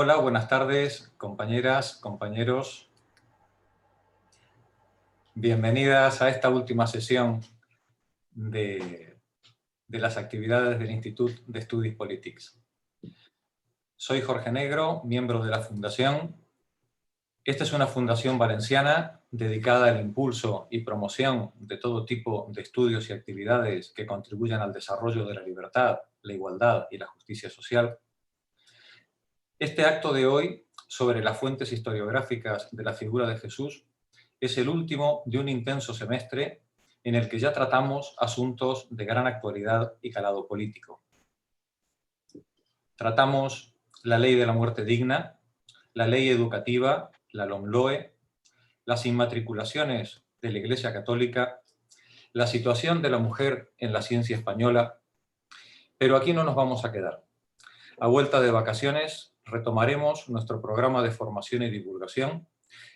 Hola, buenas tardes, compañeras, compañeros. Bienvenidas a esta última sesión de las actividades del Institut d'Estudis Polítics. Soy Jorge Negro, miembro de la Fundación. Esta es una fundación valenciana dedicada al impulso y promoción de todo tipo de estudios y actividades que contribuyan al desarrollo de la libertad, la igualdad y la justicia social. Este acto de hoy, sobre las fuentes historiográficas de la figura de Jesús, es el último de un intenso semestre en el que ya tratamos asuntos de gran actualidad y calado político. Tratamos la ley de la muerte digna, la ley educativa, la LOMLOE, las inmatriculaciones de la Iglesia Católica, la situación de la mujer en la ciencia española, pero aquí no nos vamos a quedar. A vuelta de vacaciones retomaremos nuestro programa de formación y divulgación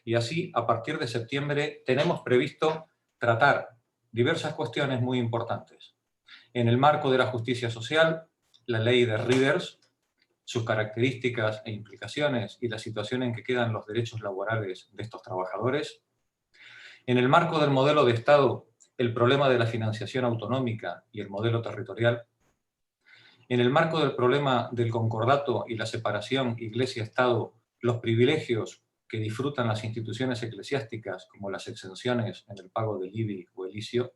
y así, a partir de septiembre, tenemos previsto tratar diversas cuestiones muy importantes. En el marco de la justicia social, la ley de Rivers, sus características e implicaciones y la situación en que quedan los derechos laborales de estos trabajadores. En el marco del modelo de Estado, el problema de la financiación autonómica y el modelo territorial. En el marco del problema del concordato y la separación Iglesia-Estado, los privilegios que disfrutan las instituciones eclesiásticas, como las exenciones en el pago del IBI o el ISIO,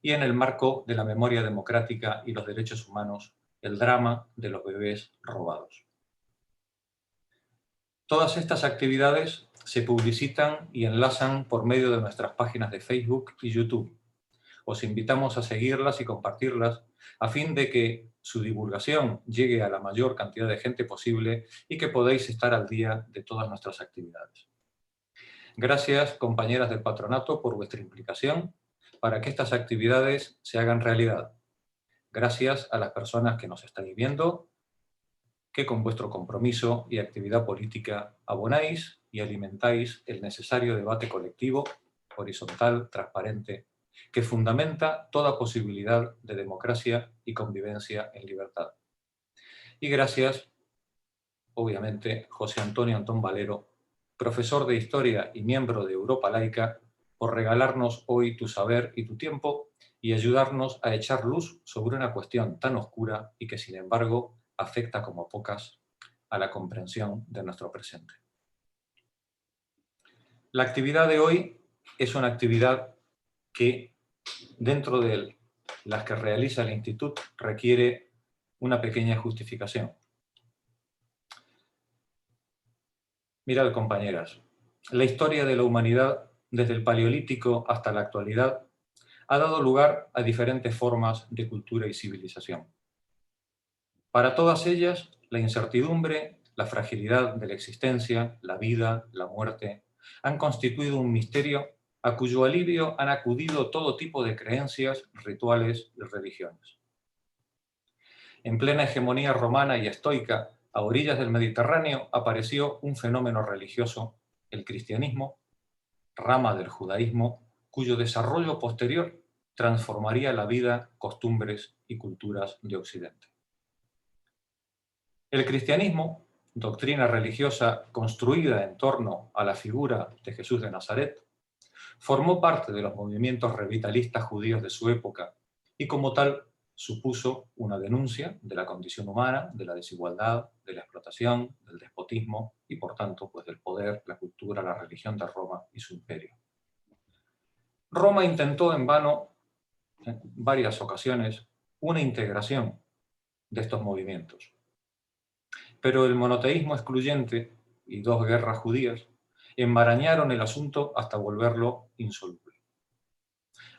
y en el marco de la memoria democrática y los derechos humanos, el drama de los bebés robados. Todas estas actividades se publicitan y enlazan por medio de nuestras páginas de Facebook y YouTube. Os invitamos a seguirlas y compartirlas a fin de que su divulgación llegue a la mayor cantidad de gente posible y que podáis estar al día de todas nuestras actividades. Gracias, compañeras del patronato, por vuestra implicación para que estas actividades se hagan realidad. Gracias a las personas que nos estáis viendo, que con vuestro compromiso y actividad política abonáis y alimentáis el necesario debate colectivo, horizontal, transparente, que fundamenta toda posibilidad de democracia y convivencia en libertad. Y gracias, obviamente, José Antonio Antón Valero, profesor de Historia y miembro de Europa Laica, por regalarnos hoy tu saber y tu tiempo y ayudarnos a echar luz sobre una cuestión tan oscura y que, sin embargo, afecta como pocas a la comprensión de nuestro presente. La actividad de hoy es una actividad que, dentro de las que realiza el Instituto, requiere una pequeña justificación. Mirad, compañeras, la historia de la humanidad, desde el Paleolítico hasta la actualidad, ha dado lugar a diferentes formas de cultura y civilización. Para todas ellas, la incertidumbre, la fragilidad de la existencia, la vida, la muerte, han constituido un misterio a cuyo alivio han acudido todo tipo de creencias, rituales y religiones. En plena hegemonía romana y estoica, a orillas del Mediterráneo, apareció un fenómeno religioso, el cristianismo, rama del judaísmo, cuyo desarrollo posterior transformaría la vida, costumbres y culturas de Occidente. El cristianismo, doctrina religiosa construida en torno a la figura de Jesús de Nazaret, formó parte de los movimientos revitalistas judíos de su época y como tal supuso una denuncia de la condición humana, de la desigualdad, de la explotación, del despotismo y por tanto pues, del poder, la cultura, la religión de Roma y su imperio. Roma intentó en vano, en varias ocasiones, una integración de estos movimientos. Pero el monoteísmo excluyente y dos guerras judías enmarañaron el asunto hasta volverlo insoluble.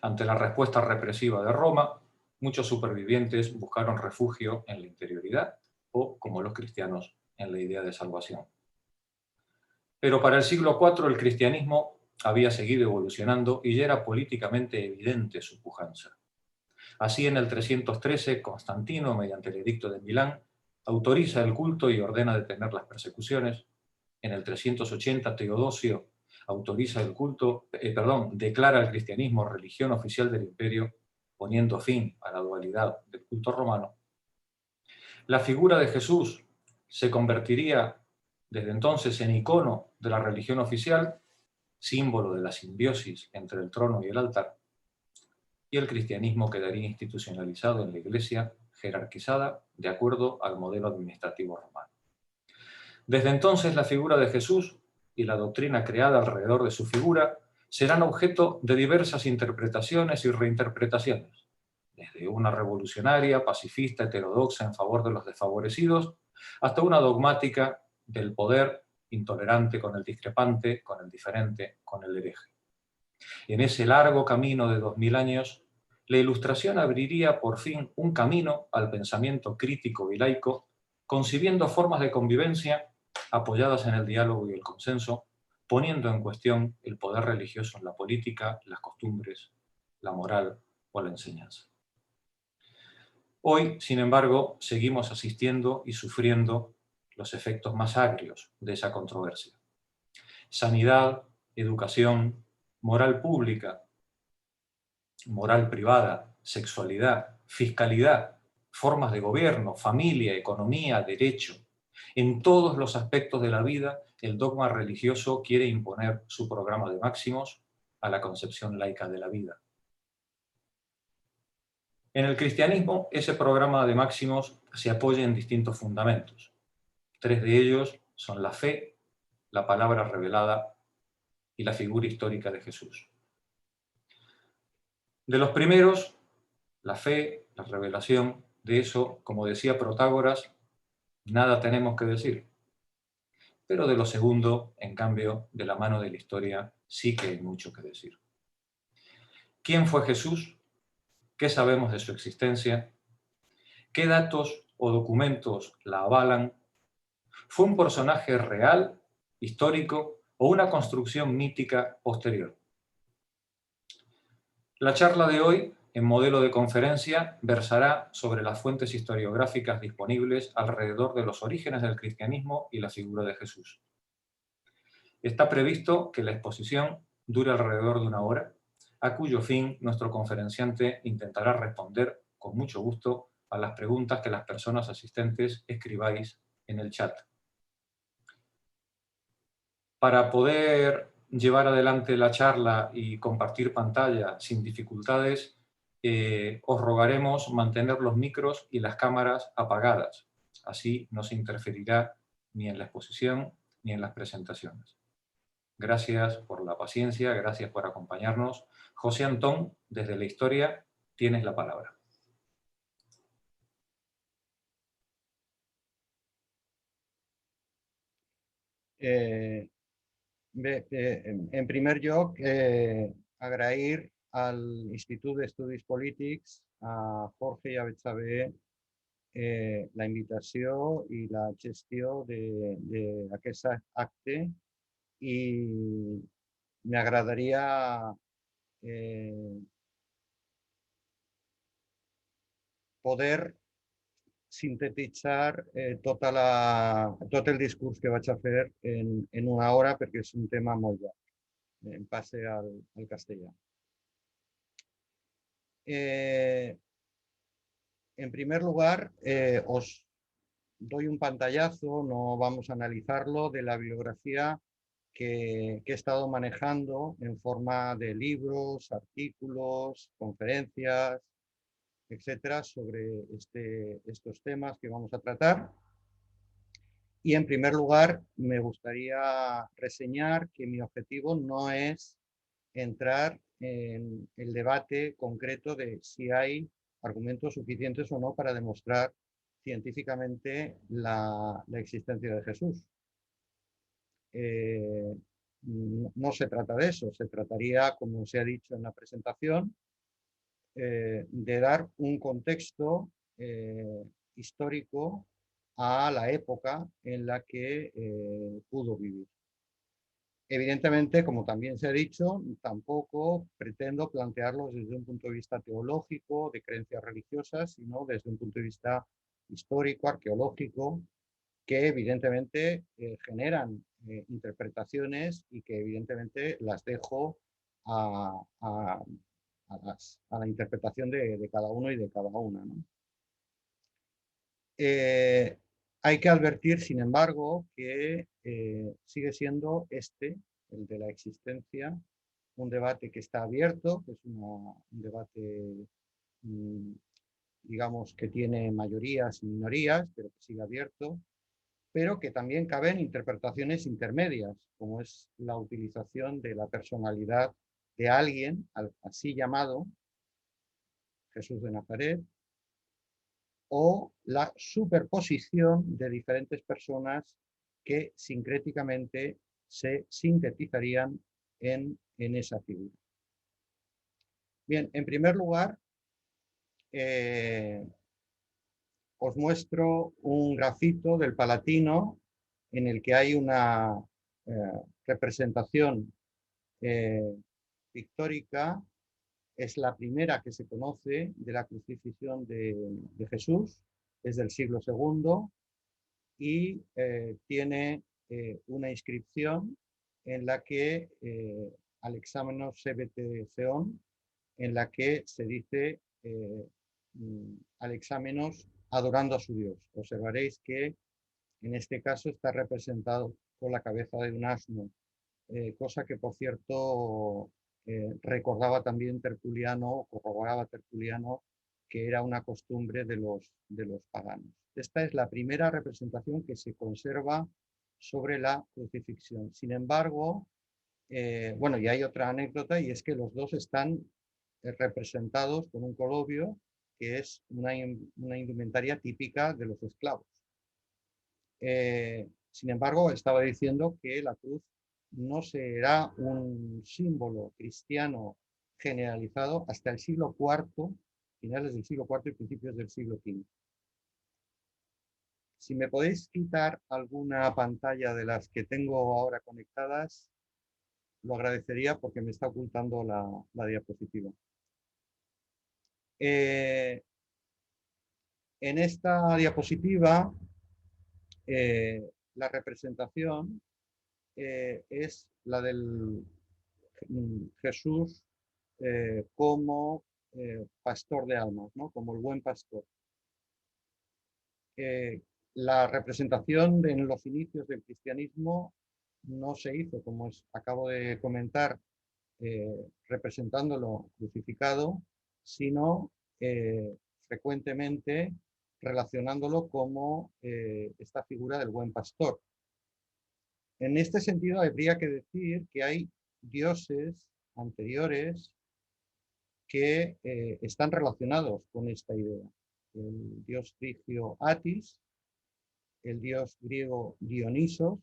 Ante la respuesta represiva de Roma, muchos supervivientes buscaron refugio en la interioridad o, como los cristianos, en la idea de salvación. Pero para el siglo IV el cristianismo había seguido evolucionando y ya era políticamente evidente su pujanza. Así, en el 313, Constantino, mediante el Edicto de Milán, autoriza el culto y ordena detener las persecuciones. En el 380, Teodosio autoriza el culto, declara el cristianismo religión oficial del imperio, poniendo fin a la dualidad del culto romano. La figura de Jesús se convertiría desde entonces en icono de la religión oficial, símbolo de la simbiosis entre el trono y el altar, y el cristianismo quedaría institucionalizado en la Iglesia, jerarquizada de acuerdo al modelo administrativo romano. Desde entonces la figura de Jesús y la doctrina creada alrededor de su figura serán objeto de diversas interpretaciones y reinterpretaciones, desde una revolucionaria, pacifista, heterodoxa en favor de los desfavorecidos, hasta una dogmática del poder, intolerante con el discrepante, con el diferente, con el hereje. En ese largo camino de 2000 años, la Ilustración abriría por fin un camino al pensamiento crítico y laico, concibiendo formas de convivencia apoyadas en el diálogo y el consenso, poniendo en cuestión el poder religioso en la política, las costumbres, la moral o la enseñanza. Hoy, sin embargo, seguimos asistiendo y sufriendo los efectos más agrios de esa controversia. Sanidad, educación, moral pública, moral privada, sexualidad, fiscalidad, formas de gobierno, familia, economía, derecho. En todos los aspectos de la vida, el dogma religioso quiere imponer su programa de máximos a la concepción laica de la vida. En el cristianismo, ese programa de máximos se apoya en distintos fundamentos. 3 de ellos son la fe, la palabra revelada y la figura histórica de Jesús. De los primeros, la fe, la revelación, de eso, como decía Protágoras, nada tenemos que decir. Pero de lo segundo, en cambio, de la mano de la historia, sí que hay mucho que decir. ¿Quién fue Jesús? ¿Qué sabemos de su existencia? ¿Qué datos o documentos la avalan? ¿Fue un personaje real, histórico o una construcción mítica posterior? La charla de hoy, en modelo de conferencia, versará sobre las fuentes historiográficas disponibles alrededor de los orígenes del cristianismo y la figura de Jesús. Está previsto que la exposición dure alrededor de 1 hora, a cuyo fin nuestro conferenciante intentará responder con mucho gusto a las preguntas que las personas asistentes escribáis en el chat. Para poder llevar adelante la charla y compartir pantalla sin dificultades, os rogaremos mantener los micros y las cámaras apagadas. Así no se interferirá ni en la exposición ni en las presentaciones. Gracias por la paciencia, gracias por acompañarnos. José Antón, desde la historia, tienes la palabra. En primer lloc, agrair al Institut d'Estudis Polítics, a Jorge i a Betxavé, la invitació i la gestió d'aquest acte, i m'agradaria poder sintetitzar tot el discurs que vaig a fer en 1 hora, perquè és un tema molt llarg. En passe al castellà. En primer lugar, os doy un pantallazo, no vamos a analizarlo, de la bibliografía que he estado manejando en forma de libros, artículos, conferencias, etcétera, sobre estos temas que vamos a tratar. Y en primer lugar, me gustaría reseñar que mi objetivo no es entrar en el debate concreto de si hay argumentos suficientes o no para demostrar científicamente la existencia de Jesús. No se trata de eso, se trataría, como se ha dicho en la presentación, de dar un contexto histórico a la época en la que pudo vivir. Evidentemente, como también se ha dicho, tampoco pretendo plantearlo desde un punto de vista teológico, de creencias religiosas, sino desde un punto de vista histórico, arqueológico, que evidentemente generan interpretaciones y que evidentemente las dejo a la interpretación de cada uno y de cada una, ¿no? Hay que advertir, sin embargo, que sigue siendo el de la existencia, un debate que está abierto, que es un debate, mm, digamos, que tiene mayorías y minorías, pero que sigue abierto, pero que también caben interpretaciones intermedias, como es la utilización de la personalidad de alguien, así llamado Jesús de Nazaret, o la superposición de diferentes personas que sincréticamente se sintetizarían en esa figura. Bien, en primer lugar, os muestro un grafito del Palatino en el que hay una representación pictórica. Es la primera que se conoce de la crucifixión de Jesús, es del siglo II, y tiene una inscripción en la que Alexamenos Sebete Theon, en la que se dice Alexamenos adorando a su Dios. Observaréis que en este caso está representado con la cabeza de un asno, cosa que por cierto recordaba también Tertuliano, corroboraba Tertuliano, que era una costumbre de los paganos. Esta es la primera representación que se conserva sobre la crucifixión. Sin embargo, bueno, y hay otra anécdota, y es que los dos están representados con un colobio, que es una indumentaria típica de los esclavos. Sin embargo, estaba diciendo que la cruz no será un símbolo cristiano generalizado hasta el siglo IV, finales del siglo IV y principios del siglo V. Si me podéis quitar alguna pantalla de las que tengo ahora conectadas, lo agradecería porque me está ocultando la diapositiva. En esta diapositiva, la representación es la del Jesús como pastor de almas, ¿no? Como el buen pastor. La representación en los inicios del cristianismo no se hizo, como acabo de comentar, representándolo crucificado, sino frecuentemente relacionándolo como esta figura del buen pastor. En este sentido, habría que decir que hay dioses anteriores que están relacionados con esta idea. El dios frigio Atis, el dios griego Dionisos,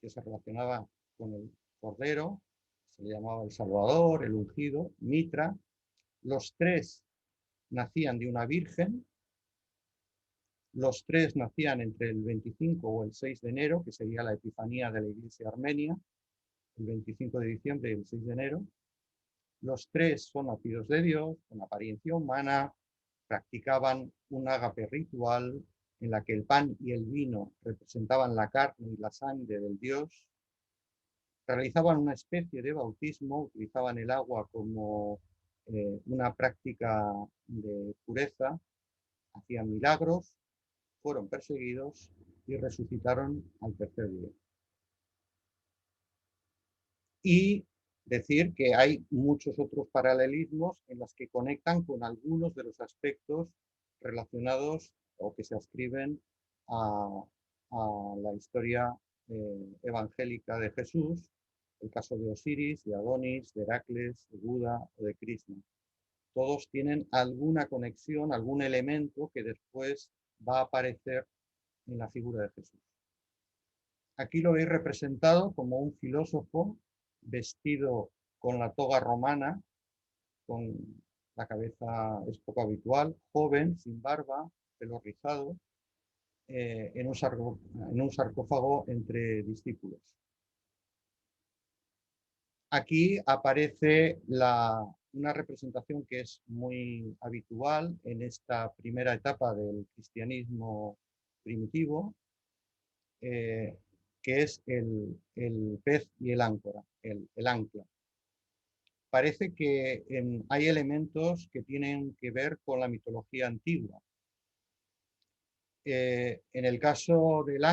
que se relacionaba con el cordero, se le llamaba el Salvador, el ungido, Mitra. Los tres nacían de una virgen. Los tres nacían entre el 25 o el 6 de enero, que sería la Epifanía de la Iglesia Armenia, el 25 de diciembre y el 6 de enero. Los tres son nacidos de Dios, con apariencia humana, practicaban un ágape ritual en la que el pan y el vino representaban la carne y la sangre del Dios. Realizaban una especie de bautismo, utilizaban el agua como una práctica de pureza, hacían milagros, fueron perseguidos y resucitaron al tercer día. Y decir que hay muchos otros paralelismos en los que conectan con algunos de los aspectos relacionados o que se ascriben a la historia evangélica de Jesús, el caso de Osiris, de Adonis, de Heracles, de Buda o de Krishna. Todos tienen alguna conexión, algún elemento que después va a aparecer en la figura de Jesús. Aquí lo veis representado como un filósofo vestido con la toga romana, con la cabeza, es poco habitual, joven, sin barba, pelo rizado, en un sarcófago entre discípulos. Aquí aparece una representación que es muy habitual en esta primera etapa del cristianismo primitivo, que es el pez y el áncora, el ancla. Parece que hay elementos que tienen que ver con la mitología antigua. En el caso del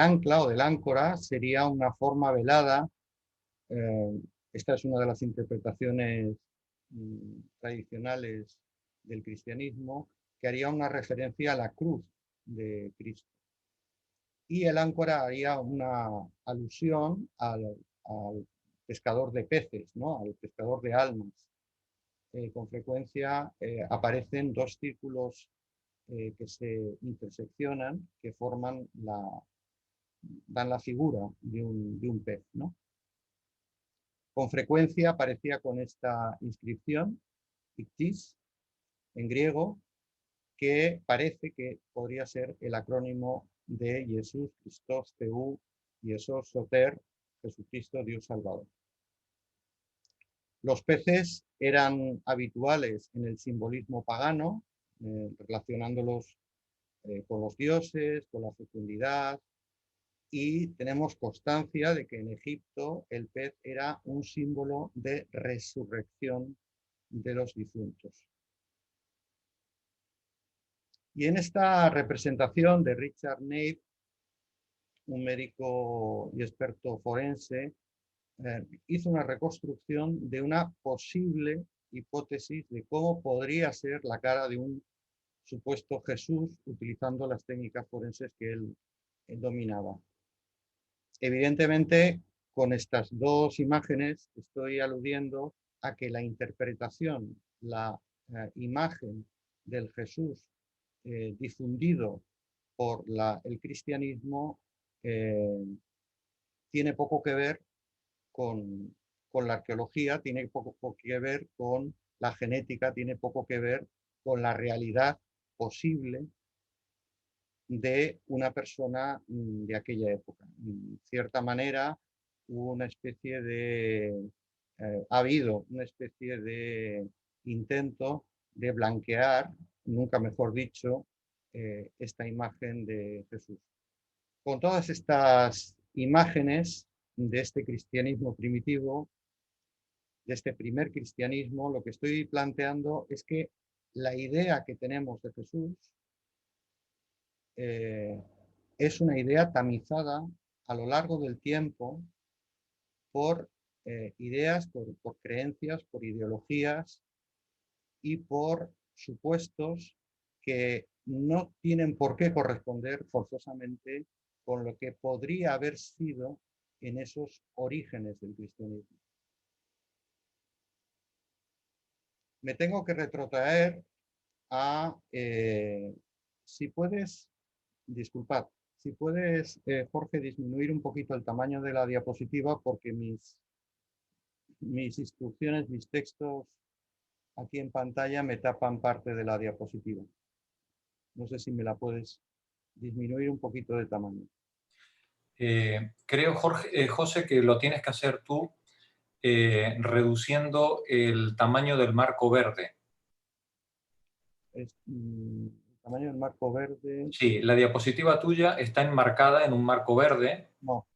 ancla o del áncora sería una forma velada. Esta es una de las interpretaciones tradicionales del cristianismo, que haría una referencia a la cruz de Cristo. Y el áncora haría una alusión al pescador de peces, ¿no? Al pescador de almas. Con frecuencia aparecen dos círculos que se interseccionan, que dan la figura de un pez, ¿no? Con frecuencia aparecía con esta inscripción, Ictis, en griego, que parece que podría ser el acrónimo de Jesús Christos Theou, Jesús Soter, Jesucristo Dios Salvador. Los peces eran habituales en el simbolismo pagano, relacionándolos con los dioses, con la fecundidad, y tenemos constancia de que en Egipto el pez era un símbolo de resurrección de los difuntos. Y en esta representación de Richard Nave, un médico y experto forense, hizo una reconstrucción de una posible hipótesis de cómo podría ser la cara de un supuesto Jesús utilizando las técnicas forenses que él dominaba. Evidentemente, con estas dos imágenes estoy aludiendo a que la interpretación, la imagen del Jesús difundido por el cristianismo tiene poco que ver con la arqueología, tiene poco que ver con la genética, tiene poco que ver con la realidad posible de una persona de aquella época. En cierta manera, hubo una especie de, ha habido una especie de intento de blanquear, nunca mejor dicho, esta imagen de Jesús. Con todas estas imágenes de este cristianismo primitivo, de este primer cristianismo, lo que estoy planteando es que la idea que tenemos de Jesús es una idea tamizada a lo largo del tiempo por ideas, por creencias, por ideologías y por supuestos que no tienen por qué corresponder forzosamente con lo que podría haber sido en esos orígenes del cristianismo. Me tengo que retrotraer a, si puedes, disculpad, si puedes, Jorge, disminuir un poquito el tamaño de la diapositiva porque mis instrucciones, mis textos aquí en pantalla me tapan parte de la diapositiva. No sé si me la puedes disminuir un poquito de tamaño. Creo, José, que lo tienes que hacer tú reduciendo el tamaño del marco verde. El tamaño del marco verde. Sí, la diapositiva tuya está enmarcada en un marco verde. No,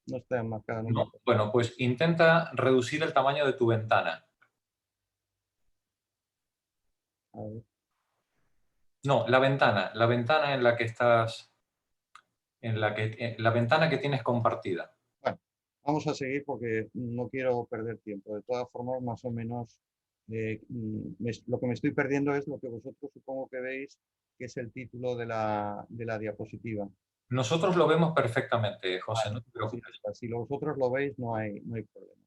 no está enmarcada en un ¿No? marco. Bueno, pues intenta reducir el tamaño de tu ventana. A ver. No, la ventana en la que estás, la ventana que tienes compartida. Bueno, vamos a seguir porque no quiero perder tiempo. De todas formas, más o menos, lo que me estoy perdiendo es lo que vosotros supongo que veis, que es el título de la diapositiva. Nosotros lo vemos perfectamente, José, no te Pues sí, preocupes. si vosotros lo veis, no hay problema.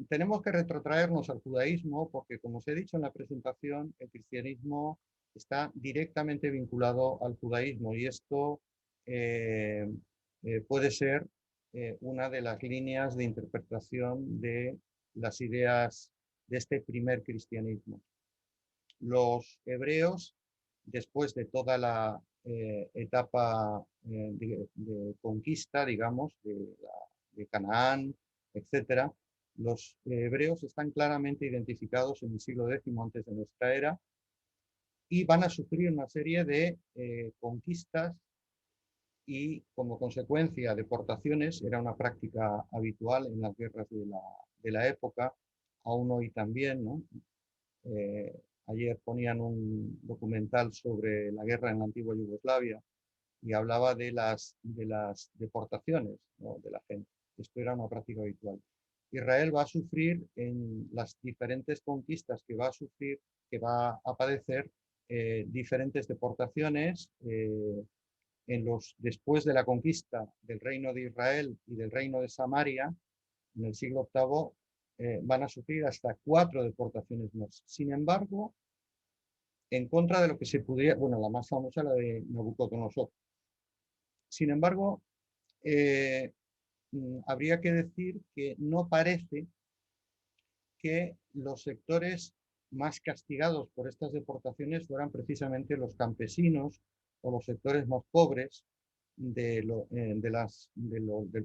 Tenemos que retrotraernos al judaísmo porque, como os he dicho en la presentación, el cristianismo está directamente vinculado al judaísmo y esto puede ser una de las líneas de interpretación de las ideas de este primer cristianismo. Los hebreos, después de toda la etapa de conquista, digamos, de Canaán, etcétera, los hebreos están claramente identificados en el siglo X antes de nuestra era y van a sufrir una serie de conquistas y como consecuencia deportaciones. Era una práctica habitual en las guerras de la época, aún hoy también, ¿no? Ayer ponían un documental sobre la guerra en la antigua Yugoslavia y hablaba de las deportaciones, ¿no?, de la gente. Esto era una práctica habitual. Israel va a sufrir en las diferentes conquistas que va a sufrir, que va a padecer diferentes deportaciones después de la conquista del reino de Israel y del reino de Samaria, en el siglo VIII, van a sufrir hasta 4 deportaciones más. Sin embargo, en contra de lo que se pudiera, bueno, la más famosa, la de Nabucodonosor. Sin embargo, habría que decir que no parece que los sectores más castigados por estas deportaciones fueran precisamente los campesinos o los sectores más pobres del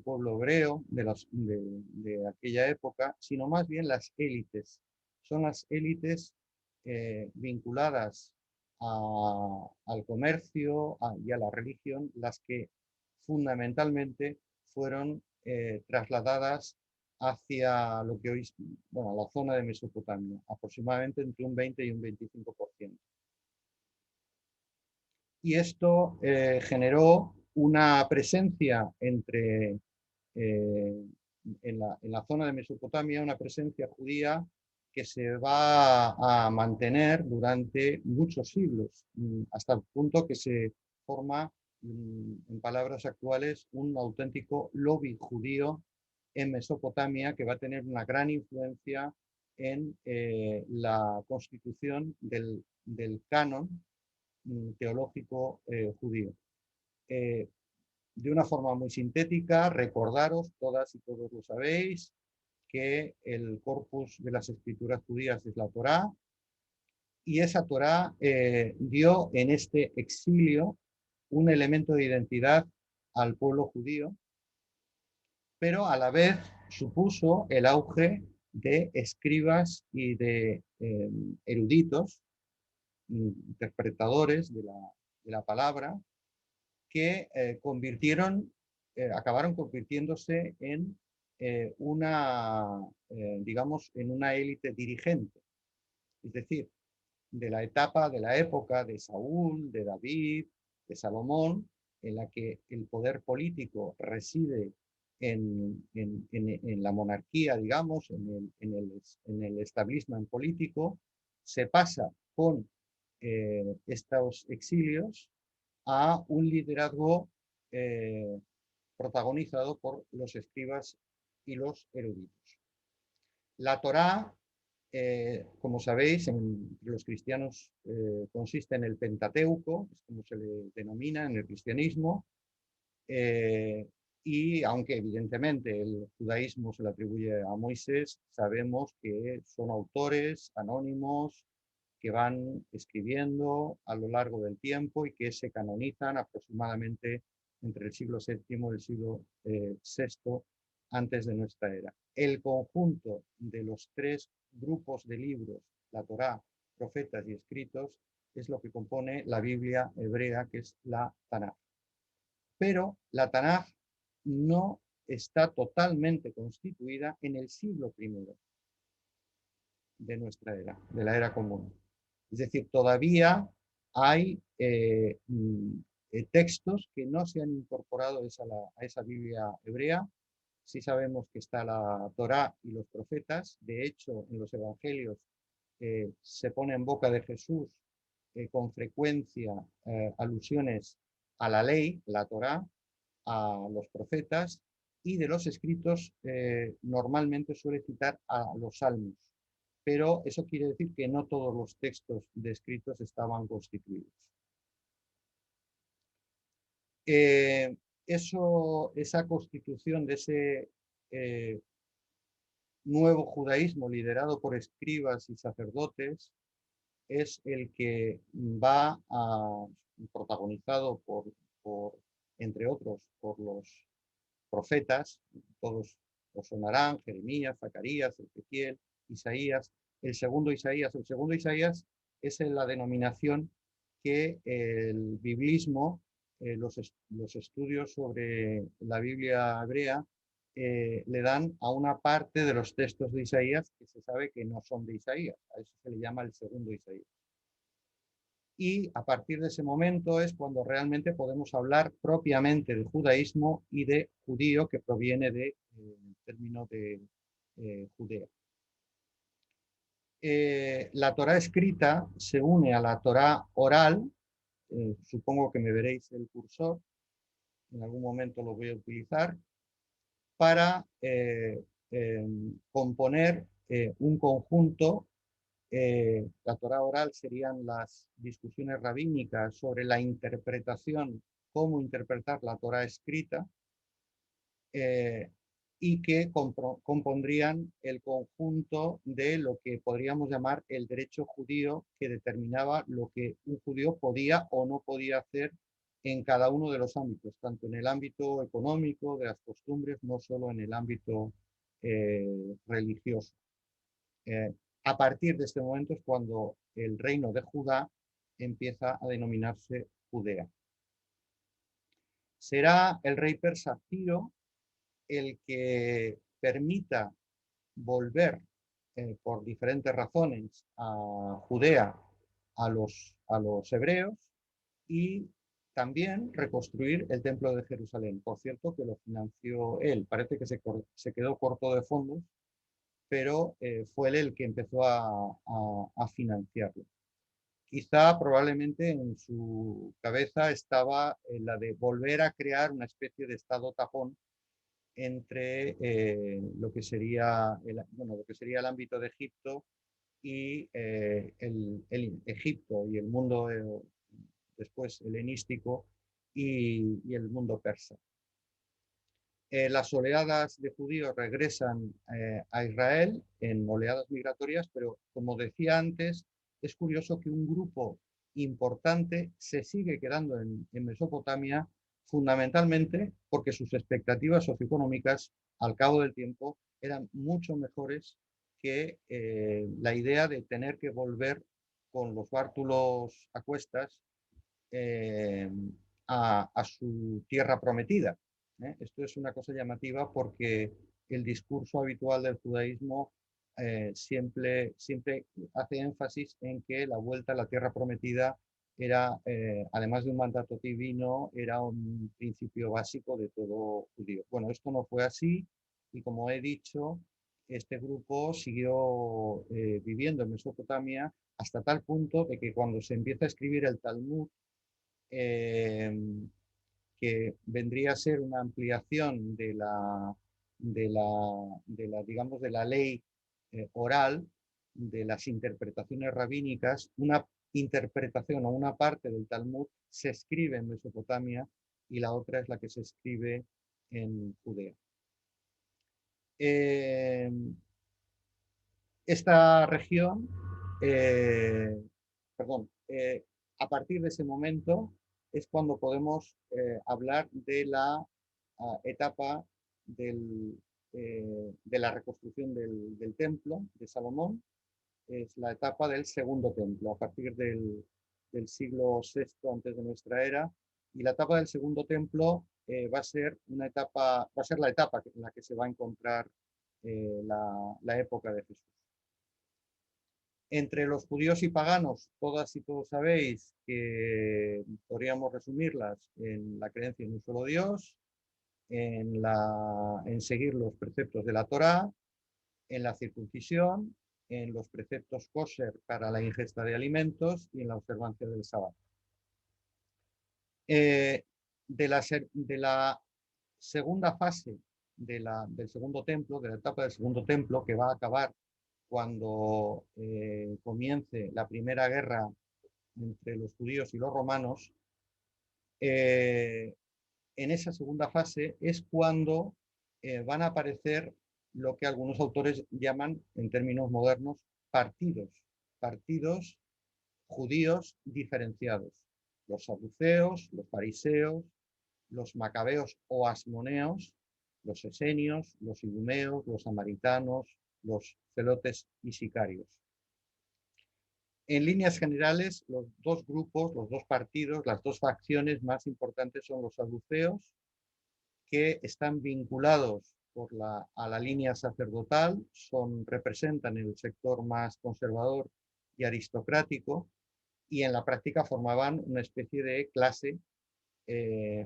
pueblo hebreo de aquella época, sino más bien las élites. Son las élites vinculadas al comercio y a la religión las que fundamentalmente fueron trasladadas hacia lo que hoy, bueno, la zona de Mesopotamia, aproximadamente entre un 20 y un 25%. Y esto generó una presencia en la zona de Mesopotamia, una presencia judía que se va a mantener durante muchos siglos, hasta el punto que se forma, en palabras actuales, un auténtico lobby judío en Mesopotamia que va a tener una gran influencia en la constitución del canon teológico judío. De una forma muy sintética, recordaros, todas y todos lo sabéis, que el corpus de las escrituras judías es la Torá, y esa Torá dio en este exilio un elemento de identidad al pueblo judío, pero a la vez supuso el auge de escribas y de eruditos, interpretadores de la palabra, que acabaron convirtiéndose en digamos, en una élite dirigente. Es decir, de la época de Saúl, de David, de Salomón, en la que el poder político reside en la monarquía, digamos, en el establishment político, se pasa con estos exilios a un liderazgo protagonizado por los escribas y los eruditos. La Torá, como sabéis, en los cristianos consiste en el Pentateuco, es como se le denomina en el cristianismo, y aunque evidentemente el judaísmo se le atribuye a Moisés, sabemos que son autores anónimos que van escribiendo a lo largo del tiempo y que se canonizan aproximadamente entre el siglo VII y el siglo VI antes de nuestra era. El conjunto de los 3 grupos de libros, la Torá, profetas y escritos, es lo que compone la Biblia hebrea, que es la Tanaj. Pero la Tanaj no está totalmente constituida en el siglo I de nuestra era, de la era común. Es decir, todavía hay textos que no se han incorporado a esa Biblia hebrea. Sí sabemos que está la Torá y los profetas. De hecho, en los evangelios se pone en boca de Jesús con frecuencia alusiones a la ley, la Torá, a los profetas, y de los escritos normalmente suele citar a los salmos. Pero eso quiere decir que no todos los textos descritos estaban constituidos. Esa constitución de ese nuevo judaísmo liderado por escribas y sacerdotes es el que va protagonizado entre otros, por los profetas, todos os sonarán, Jeremías, Zacarías, Ezequiel, Isaías. El segundo Isaías es la denominación que el biblismo, los estudios sobre la Biblia hebrea, le dan a una parte de los textos de Isaías que se sabe que no son de Isaías. A eso se le llama el segundo Isaías. Y a partir de ese momento es cuando realmente podemos hablar propiamente de judaísmo y de judío, que proviene del término de Judea. La Torá escrita se une a la Torá oral, supongo que me veréis el cursor, en algún momento lo voy a utilizar, para componer un conjunto. La Torá oral serían las discusiones rabínicas sobre la interpretación, cómo interpretar la Torá escrita, y que compondrían el conjunto de lo que podríamos llamar el derecho judío, que determinaba lo que un judío podía o no podía hacer en cada uno de los ámbitos, tanto en el ámbito económico, de las costumbres, no solo en el ámbito religioso. A partir de este momento es cuando el reino de Judá empieza a denominarse Judea. Será el rey persa Ciro el que permita volver por diferentes razones a Judea a los hebreos y también reconstruir el templo de Jerusalén. Por cierto, que lo financió él. Parece que se quedó corto de fondos, pero fue él el que empezó a financiarlo. Quizá probablemente en su cabeza estaba la de volver a crear una especie de estado tapón entre lo que sería el ámbito de Egipto y el Egipto y el mundo después helenístico y el mundo persa. Las oleadas de judíos regresan a Israel en oleadas migratorias, pero como decía antes, es curioso que un grupo importante se sigue quedando en Mesopotamia, fundamentalmente porque sus expectativas socioeconómicas al cabo del tiempo eran mucho mejores que la idea de tener que volver con los bártulos a cuestas a su tierra prometida. Esto es una cosa llamativa porque el discurso habitual del judaísmo siempre hace énfasis en que la vuelta a la tierra prometida era, además de un mandato divino, era un principio básico de todo judío. Bueno, esto no fue así y, como he dicho, este grupo siguió viviendo en Mesopotamia hasta tal punto de que cuando se empieza a escribir el Talmud, que vendría a ser una ampliación digamos, de la ley oral, de las interpretaciones rabínicas. Una interpretación o una parte del Talmud se escribe en Mesopotamia y la otra es la que se escribe en Judea. Esta región, a partir de ese momento es cuando podemos hablar de la etapa de la reconstrucción del templo de Salomón. Es la etapa del segundo templo, a partir del siglo VI antes de nuestra era. Y la etapa del segundo templo va a ser la etapa en la que se va a encontrar la época de Jesús. Entre los judíos y paganos, todas y todos sabéis que podríamos resumirlas en la creencia en un solo Dios, en seguir los preceptos de la Torá, en la circuncisión, en los preceptos kosher para la ingesta de alimentos y en la observancia del sábado. De la segunda fase del segundo templo, de la etapa del segundo templo, que va a acabar cuando comience la primera guerra entre los judíos y los romanos, en esa segunda fase es cuando van a aparecer lo que algunos autores llaman, en términos modernos, partidos judíos diferenciados. Los saduceos, los fariseos, los macabeos o asmoneos, los esenios, los idumeos, los samaritanos, los celotes y sicarios. En líneas generales, los dos grupos, los dos partidos, las dos facciones más importantes son los saduceos, que están vinculados a la línea sacerdotal, representan el sector más conservador y aristocrático, y en la práctica formaban una especie de clase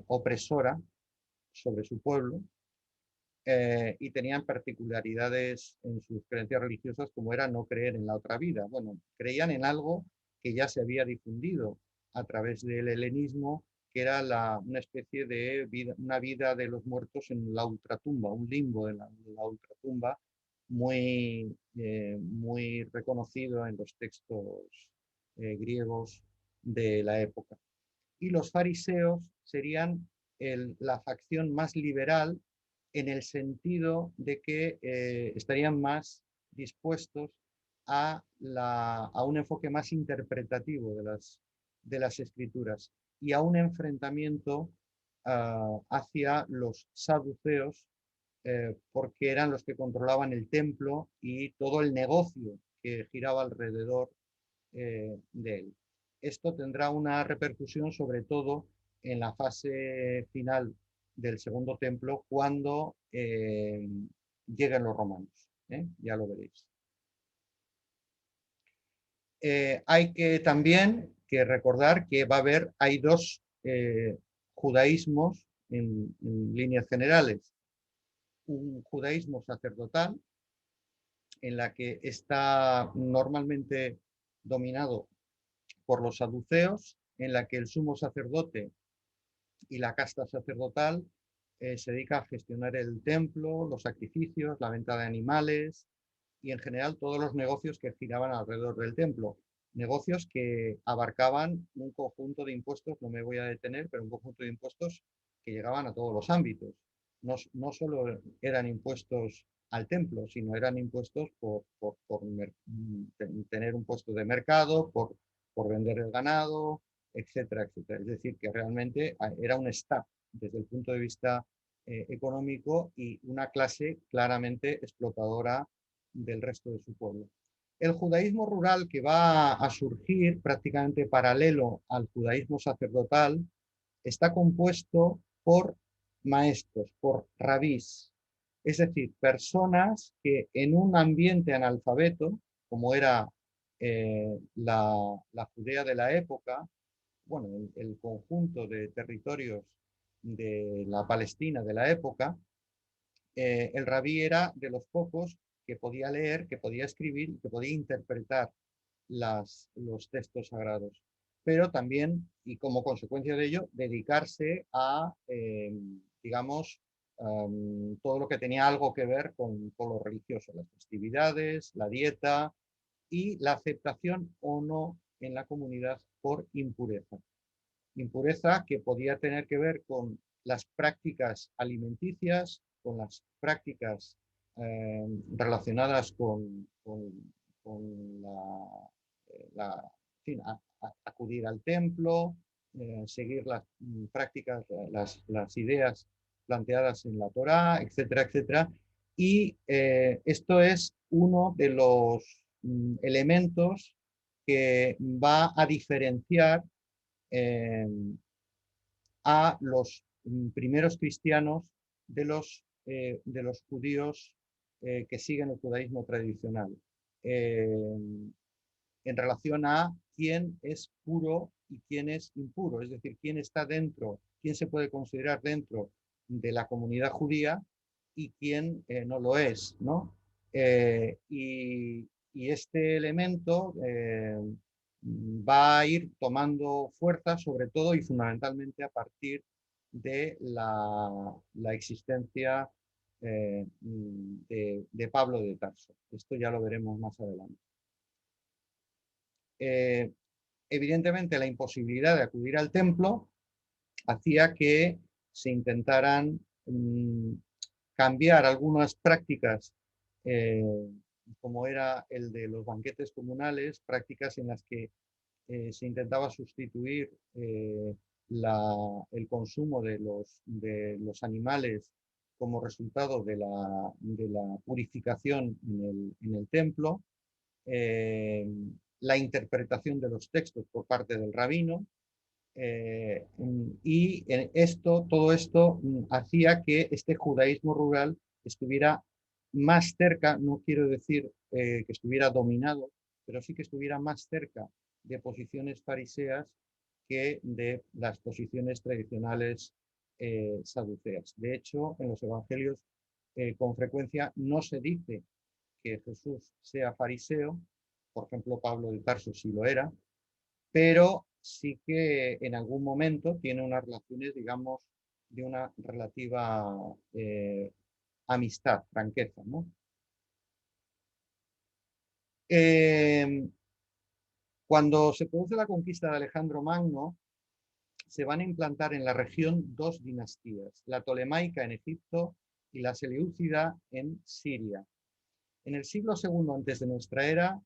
opresora sobre su pueblo, y tenían particularidades en sus creencias religiosas, como era no creer en la otra vida. Bueno, creían en algo que ya se había difundido a través del helenismo, que era una especie de vida, una vida de los muertos en la ultratumba, un limbo de la ultratumba muy reconocido en los textos griegos de la época. Y los fariseos serían la facción más liberal, en el sentido de que estarían más dispuestos a un enfoque más interpretativo de las escrituras y a un enfrentamiento hacia los saduceos, porque eran los que controlaban el templo y todo el negocio que giraba alrededor de él. Esto tendrá una repercusión sobre todo en la fase final del segundo templo, cuando lleguen los romanos. Ya lo veréis. Hay que también recordar que hay dos judaísmos en líneas generales. Un judaísmo sacerdotal, en la que está normalmente dominado por los saduceos, en la que el sumo sacerdote y la casta sacerdotal se dedica a gestionar el templo, los sacrificios, la venta de animales y en general todos los negocios que giraban alrededor del templo. Negocios que abarcaban un conjunto de impuestos, no me voy a detener, pero un conjunto de impuestos que llegaban a todos los ámbitos. No solo eran impuestos al templo, sino eran impuestos por tener un puesto de mercado, por vender el ganado, etcétera, etcétera. Es decir, que realmente era un staff desde el punto de vista económico y una clase claramente explotadora del resto de su pueblo. El judaísmo rural, que va a surgir prácticamente paralelo al judaísmo sacerdotal, está compuesto por maestros, por rabís, es decir, personas que en un ambiente analfabeto, como era la Judea de la época, bueno, el conjunto de territorios de la Palestina de la época, el rabí era de los pocos que podía leer, que podía escribir, que podía interpretar los textos sagrados. Pero también, y como consecuencia de ello, dedicarse a, digamos, todo lo que tenía algo que ver con lo religioso, las festividades, la dieta y la aceptación o no en la comunidad por impureza. Impureza que podía tener que ver con las prácticas alimenticias, con las prácticas relacionadas con en fin, acudir al templo, seguir las prácticas, las ideas planteadas en la Torá, etcétera, etcétera. Y esto es uno de los elementos que va a diferenciar a los primeros cristianos de los judíos que siguen el judaísmo tradicional, en relación a quién es puro y quién es impuro, es decir, quién está dentro, quién se puede considerar dentro de la comunidad judía y quién no lo es, ¿no? Y este elemento va a ir tomando fuerza, sobre todo y fundamentalmente a partir de la existencia de Pablo de Tarso. Esto ya lo veremos más adelante. Evidentemente, la imposibilidad de acudir al templo hacía que se intentaran cambiar algunas prácticas, como era el de los banquetes comunales, prácticas en las que se intentaba sustituir el consumo de los animales como resultado de la purificación en el templo, la interpretación de los textos por parte del rabino, y todo esto hacía que este judaísmo rural estuviera más cerca, no quiero decir que estuviera dominado, pero sí que estuviera más cerca de posiciones fariseas que de las posiciones tradicionales saduceas. De hecho, en los evangelios con frecuencia no se dice que Jesús sea fariseo, por ejemplo, Pablo de Tarso sí lo era, pero sí que en algún momento tiene unas relaciones, digamos, de una relativa amistad, franqueza, ¿no? Cuando se produce la conquista de Alejandro Magno, se van a implantar en la región dos dinastías, la tolemaica en Egipto y la seleúcida en Siria. En el siglo II antes de nuestra era,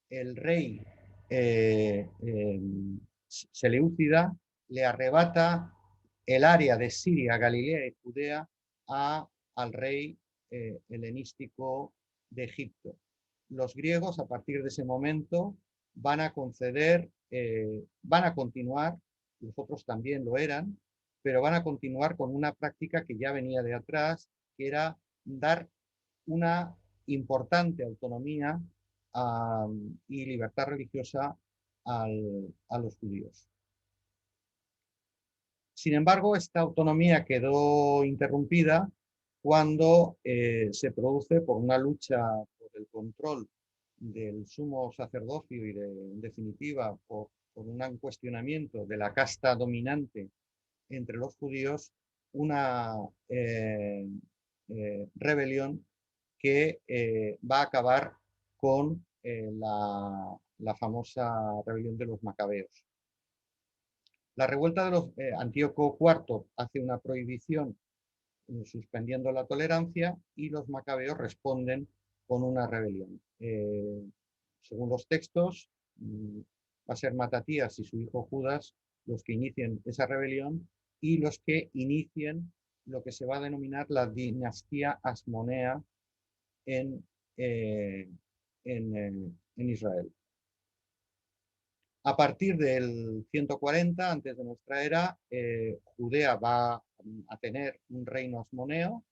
el rey seleúcida le arrebata el área de Siria, Galilea y Judea al rey helenístico de Egipto. Los griegos a partir de ese momento van a conceder, van a continuar, los otros también lo eran, pero van a continuar con una práctica que ya venía de atrás, que era dar una importante autonomía y libertad religiosa a los judíos. Sin embargo, esta autonomía quedó interrumpida cuando se produce por una lucha por el control del sumo sacerdocio y en definitiva por un cuestionamiento de la casta dominante entre los judíos, una rebelión que va a acabar con la famosa rebelión de los macabeos. La revuelta de los Antíoco IV hace una prohibición suspendiendo la tolerancia y los macabeos responden con una rebelión. Según los textos, va a ser Matatías y su hijo Judas los que inicien esa rebelión y los que inicien lo que se va a denominar la dinastía asmonea en Israel. A partir del 140 antes de nuestra era, Judea va a tener un reino asmoneo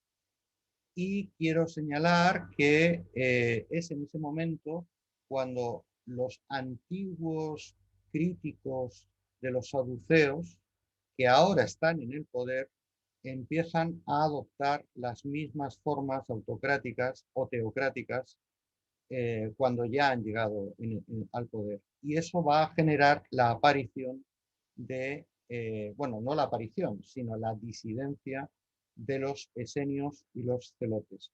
y quiero señalar que es en ese momento cuando los antiguos críticos de los saduceos, que ahora están en el poder, empiezan a adoptar las mismas formas autocráticas o teocráticas cuando ya han llegado al poder. Y eso va a generar la aparición de, bueno, no la aparición, sino la disidencia de los esenios y los celotes.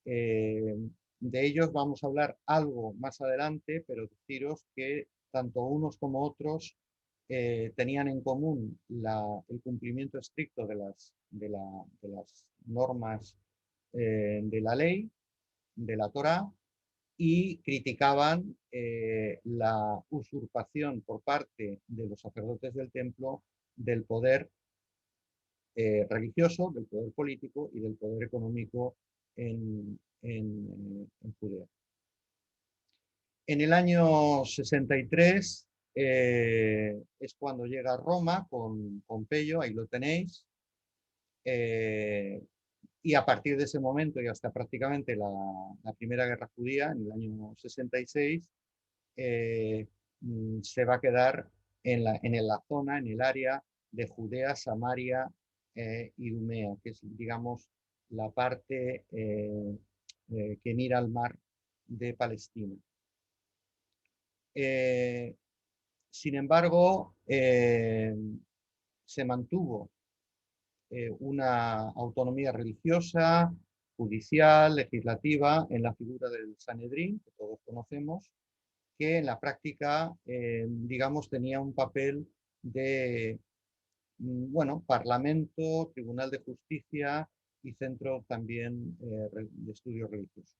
De ellos vamos a hablar algo más adelante, pero deciros que tanto unos como otros tenían en común el cumplimiento estricto de las normas de la ley, de la Torá, y criticaban la usurpación por parte de los sacerdotes del templo del poder religioso, del poder político y del poder económico en Judea. En el año 63 es cuando llega a Roma con Pompeyo, ahí lo tenéis, y a partir de ese momento y hasta prácticamente la Primera Guerra Judía, en el año 66, se va a quedar en la zona, en el área de Judea, Samaria y Idumea, que es, digamos, la parte que mira al mar de Palestina. Sin embargo, se mantuvo una autonomía religiosa, judicial, legislativa, en la figura del Sanedrín, que todos conocemos, que en la práctica, digamos, tenía un papel de, bueno, parlamento, tribunal de justicia y centro también de estudios religiosos.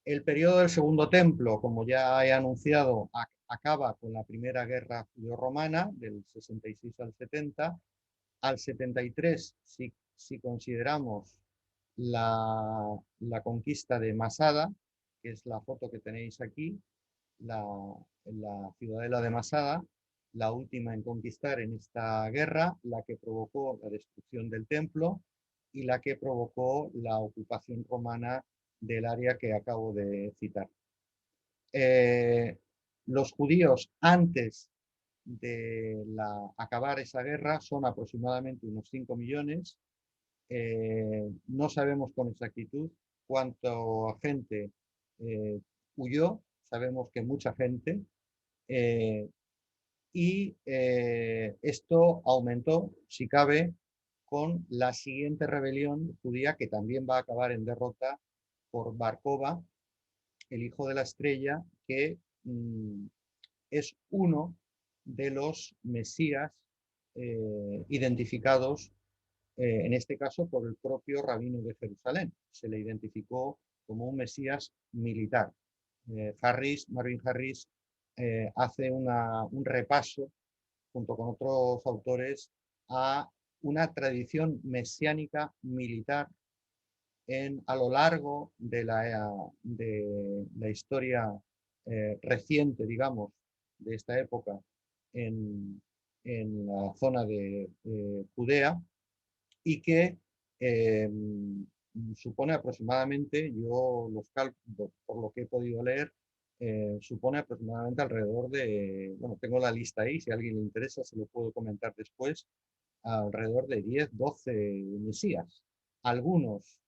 El periodo del Segundo Templo, como ya he anunciado, acaba con la Primera Guerra Judeo-Romana, del 66 al 70. Al 73, si consideramos la conquista de Masada, que es la foto que tenéis aquí, la ciudadela de Masada, la última en conquistar en esta guerra, la que provocó la destrucción del templo y la que provocó la ocupación romana del área que acabo de citar. Los judíos, antes de acabar esa guerra, son aproximadamente unos 5 millones. No sabemos con exactitud cuánta gente huyó, sabemos que mucha gente, y esto aumentó, si cabe, con la siguiente rebelión judía, que también va a acabar en derrota por Bar Kova, el hijo de la estrella, que es uno de los mesías identificados, en este caso por el propio rabino de Jerusalén. Se le identificó como un mesías militar. Marvin Harris hace un repaso, junto con otros autores, a una tradición mesiánica militar a lo largo de la historia reciente, digamos, de esta época en la zona de Judea, y que supone aproximadamente, por lo que he podido leer, supone aproximadamente alrededor de, bueno, tengo la lista ahí, si a alguien le interesa se lo puedo comentar después, alrededor de 10, 12 mesías. Algunos,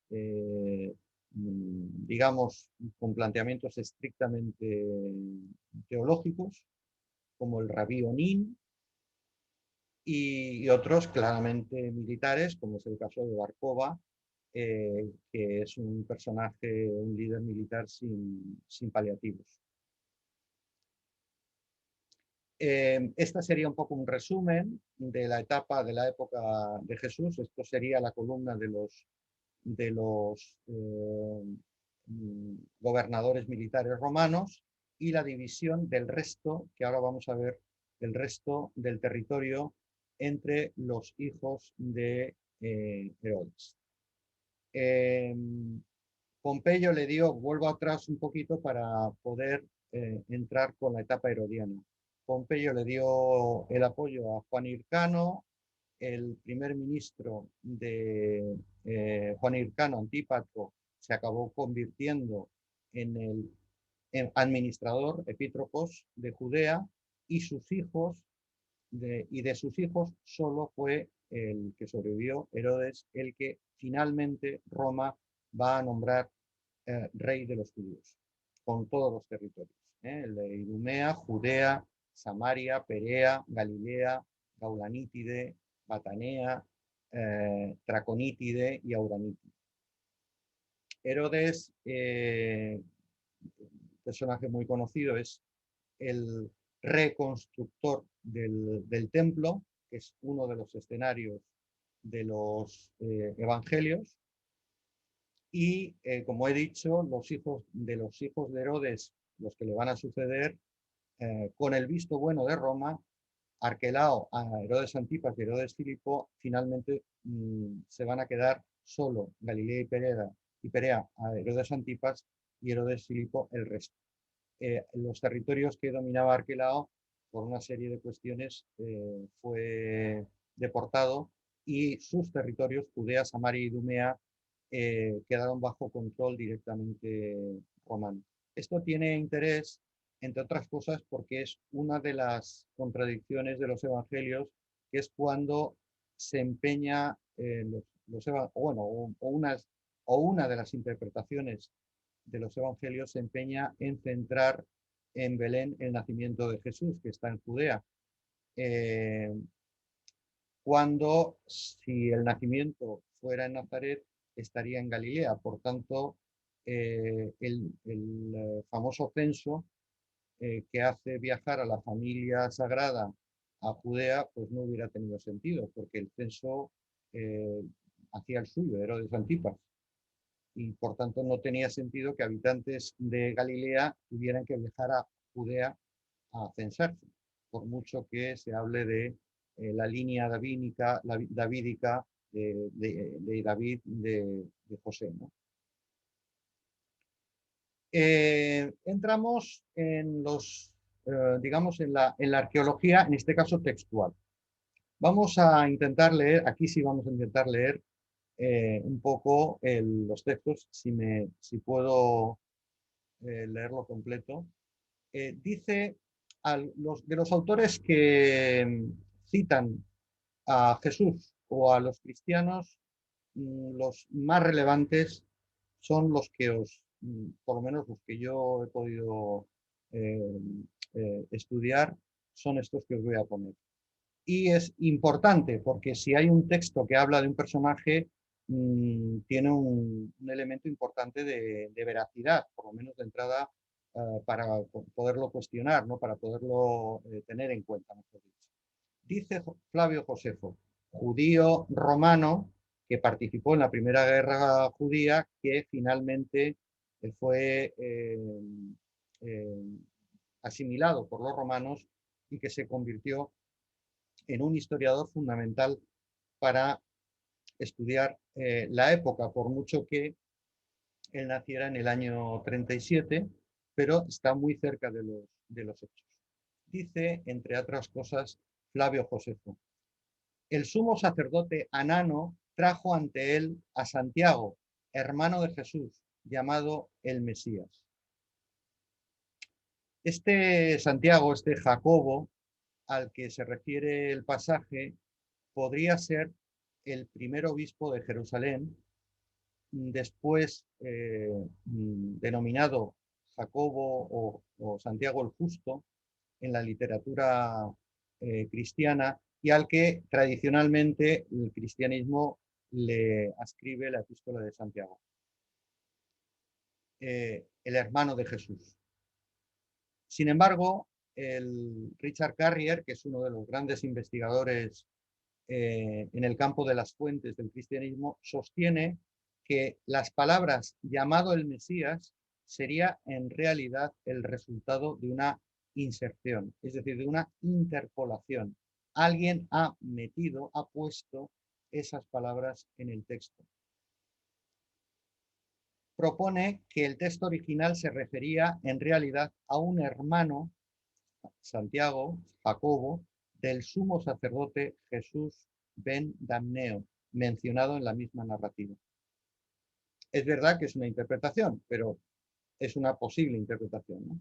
digamos, con planteamientos estrictamente teológicos, como el Rabí Onín, y otros claramente militares, como es el caso de Bar Kova, que es un personaje, un líder militar sin paliativos. Esta sería un poco un resumen de la época de Jesús. Esto sería la columna de los gobernadores militares romanos y la división del resto, que ahora vamos a ver, el resto del territorio entre los hijos de Herodes. Pompeyo le dio, vuelvo atrás un poquito para poder entrar con la etapa herodiana. Pompeyo le dio el apoyo a Juan Hircano, el primer ministro de Juan Hircano, Antípatro, se acabó convirtiendo en el administrador, epítropos de Judea, y sus hijos, de sus hijos solo fue el que sobrevivió, Herodes, el que finalmente Roma va a nombrar rey de los judíos, con todos los territorios, el de Idumea, Judea, Samaria, Perea, Galilea, Gaulanítide, Batanea, Traconítide y Auranítide. Herodes, personaje muy conocido, es el reconstructor del templo, que es uno de los escenarios de los evangelios. Y como he dicho, los hijos de Herodes, los que le van a suceder, con el visto bueno de Roma, Arquelao a Herodes Antipas y Herodes Filipo, finalmente se van a quedar solo Galilea y Perea a Herodes Antipas y Herodes Filipo el resto. Los territorios que dominaba Arquelao, por una serie de cuestiones, fue deportado, y sus territorios, Judea, Samaria y Idumea, quedaron bajo control directamente romano. Esto tiene interés, entre otras cosas, porque es una de las contradicciones de los evangelios, que es cuando se empeña una de las interpretaciones de los evangelios se empeña en centrar en Belén el nacimiento de Jesús, que está en Judea. Cuando, si el nacimiento fuera en Nazaret, estaría en Galilea. Por tanto, el famoso censo que hace viajar a la familia sagrada a Judea, pues no hubiera tenido sentido, porque el censo hacía el suyo, Herodes Antipas, y por tanto no tenía sentido que habitantes de Galilea tuvieran que viajar a Judea a censarse, por mucho que se hable de la línea davídica de David, de José, ¿no? Entramos en digamos, en la arqueología, en este caso textual. Vamos a intentar leer, aquí sí vamos a intentar leer un poco los textos, si puedo leerlo completo. Dice de los autores que citan a Jesús o a los cristianos, los más relevantes son los que por lo menos los que yo he podido estudiar, son estos que os voy a poner. Y es importante porque si hay un texto que habla de un personaje, tiene un elemento importante de veracidad, por lo menos de entrada, para poderlo cuestionar, ¿no? Para poderlo tener en cuenta, mejor dicho. Dice Flavio Josefo, judío romano que participó en la primera guerra judía, que finalmente fue asimilado por los romanos y que se convirtió en un historiador fundamental para estudiar la época, por mucho que él naciera en el año 37, pero está muy cerca de los hechos. Dice, entre otras cosas, Flavio Josefo, el sumo sacerdote Anano trajo ante él a Santiago, hermano de Jesús, llamado el Mesías. Este Santiago, este Jacobo, al que se refiere el pasaje, podría ser el primer obispo de Jerusalén, después denominado Jacobo o Santiago el Justo en la literatura cristiana, y al que tradicionalmente el cristianismo le ascribe la epístola de Santiago, el hermano de Jesús. Sin embargo, el Richard Carrier, que es uno de los grandes investigadores en el campo de las fuentes del cristianismo, sostiene que las palabras llamado el Mesías sería en realidad el resultado de una inserción, es decir, de una interpolación. Alguien ha puesto esas palabras en el texto. Propone que el texto original se refería en realidad a un hermano, Santiago, Jacobo, del sumo sacerdote Jesús ben Damneo, mencionado en la misma narrativa. Es verdad que es una interpretación, pero es una posible interpretación, ¿no?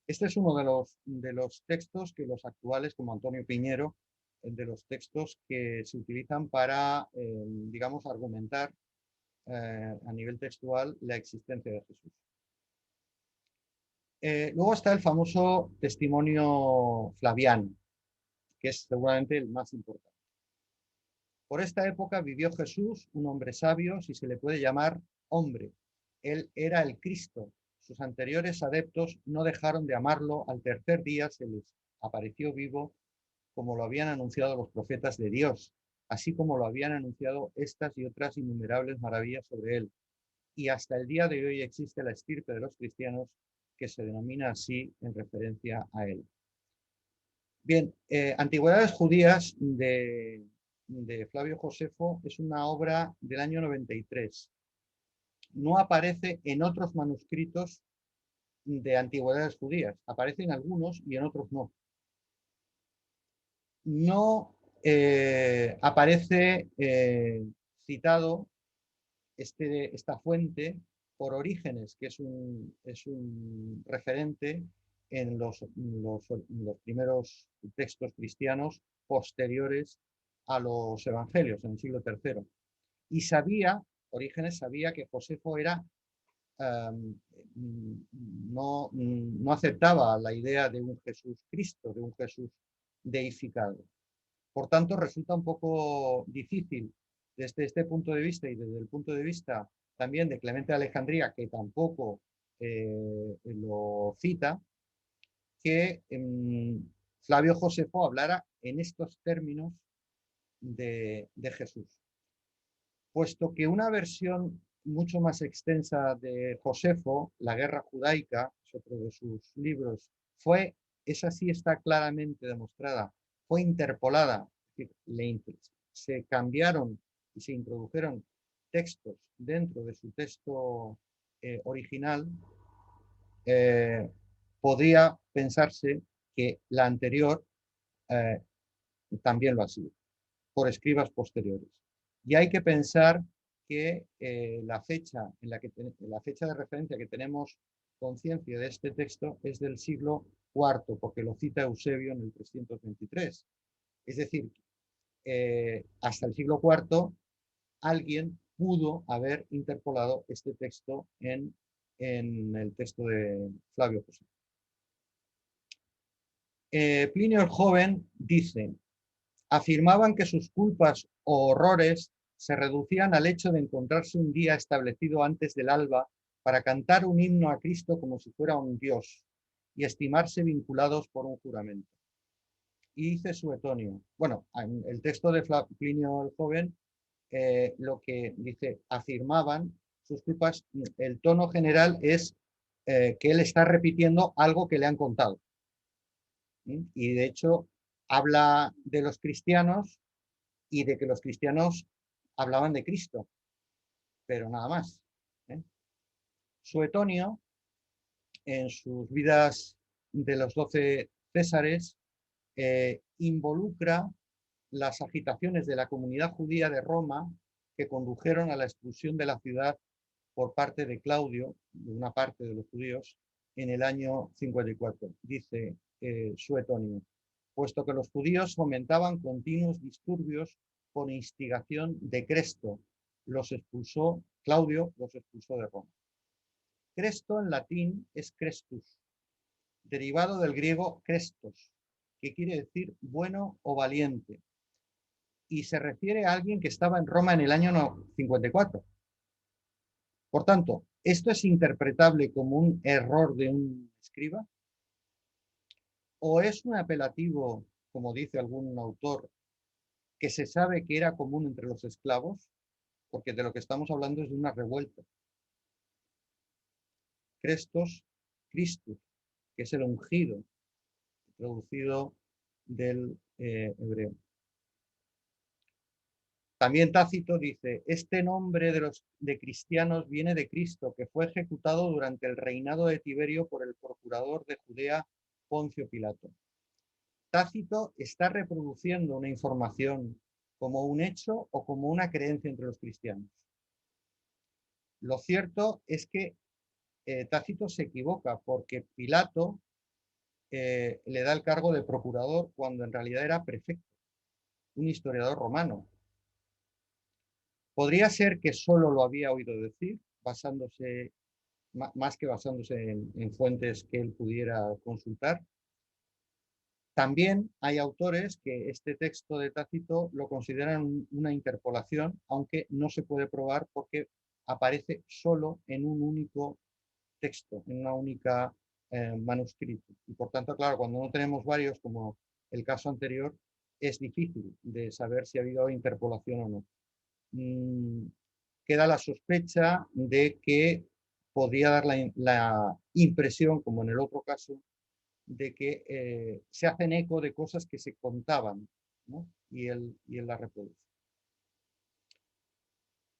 Este es uno de los textos que los actuales, como Antonio Piñero, de los textos que se utilizan para, digamos, argumentar a nivel textual la existencia de Jesús. Luego está el famoso testimonio flaviano, que es seguramente el más importante. Por esta época vivió Jesús, un hombre sabio, si se le puede llamar hombre. Él era el Cristo. Sus anteriores adeptos no dejaron de amarlo. Al tercer día se les apareció vivo, como lo habían anunciado los profetas de Dios, así como lo habían anunciado estas y otras innumerables maravillas sobre él. Y hasta el día de hoy existe la estirpe de los cristianos, que se denomina así en referencia a él. Bien, Antigüedades Judías de Flavio Josefo es una obra del año 93. No aparece en otros manuscritos de Antigüedades Judías. Aparece en algunos y en otros no. No aparece citado esta fuente por Orígenes, que es un referente en los primeros textos cristianos posteriores a los evangelios, en el siglo III. Y Orígenes sabía que Josefo no aceptaba la idea de un Jesús Cristo, de un Jesús deificado. Por tanto, resulta un poco difícil desde este punto de vista y desde el punto de vista también de Clemente de Alejandría, que tampoco lo cita, que Flavio Josefo hablara en estos términos de Jesús. Puesto que una versión mucho más extensa de Josefo, La Guerra Judaica, es otro de sus libros, esa sí está claramente demostrada, fue interpolada, se cambiaron y se introdujeron textos dentro de su texto original, podría pensarse que la anterior también lo ha sido, por escribas posteriores. Y hay que pensar que la fecha de referencia que tenemos conciencia de este texto es del siglo IV, porque lo cita Eusebio en el 323. Es decir, hasta el siglo IV alguien pudo haber interpolado este texto en el texto de Flavio Josefo. Plinio el Joven dice: afirmaban que sus culpas o horrores se reducían al hecho de encontrarse un día establecido antes del alba para cantar un himno a Cristo como si fuera un dios y estimarse vinculados por un juramento. Y dice Suetonio, bueno, en el texto de Plinio el Joven, lo que dice, afirmaban sus culpas, el tono general es que él está repitiendo algo que le han contado. Y de hecho habla de los cristianos y de que los cristianos hablaban de Cristo, pero nada más. Suetonio, en sus vidas de los 12 Césares, involucra las agitaciones de la comunidad judía de Roma que condujeron a la expulsión de la ciudad por parte de Claudio, de una parte de los judíos, en el año 54. Dice Suetonio, puesto que los judíos fomentaban continuos disturbios por instigación de Cresto, Claudio los expulsó de Roma. Cresto en latín es Crestus, derivado del griego Crestos, que quiere decir bueno o valiente, y se refiere a alguien que estaba en Roma en el año 54. Por tanto, ¿esto es interpretable como un error de un escriba? ¿O es un apelativo, como dice algún autor, que se sabe que era común entre los esclavos? Porque de lo que estamos hablando es de una revuelta. Crestos, Christus, que es el ungido, traducido del hebreo. También Tácito dice, este nombre de cristianos viene de Cristo, que fue ejecutado durante el reinado de Tiberio por el procurador de Judea, Poncio Pilato. Tácito está reproduciendo una información como un hecho o como una creencia entre los cristianos. Lo cierto es que Tácito se equivoca porque Pilato le da el cargo de procurador cuando en realidad era prefecto, un historiador romano. Podría ser que solo lo había oído decir, más que basándose en fuentes que él pudiera consultar. También hay autores que este texto de Tácito lo consideran una interpolación, aunque no se puede probar porque aparece solo en un único texto, en una única manuscrito. Y por tanto, claro, cuando no tenemos varios, como el caso anterior, es difícil de saber si ha habido interpolación o no. Queda la sospecha de que podría dar la impresión, como en el otro caso, de que se hacen eco de cosas que se contaban, ¿no? y él las reproduce.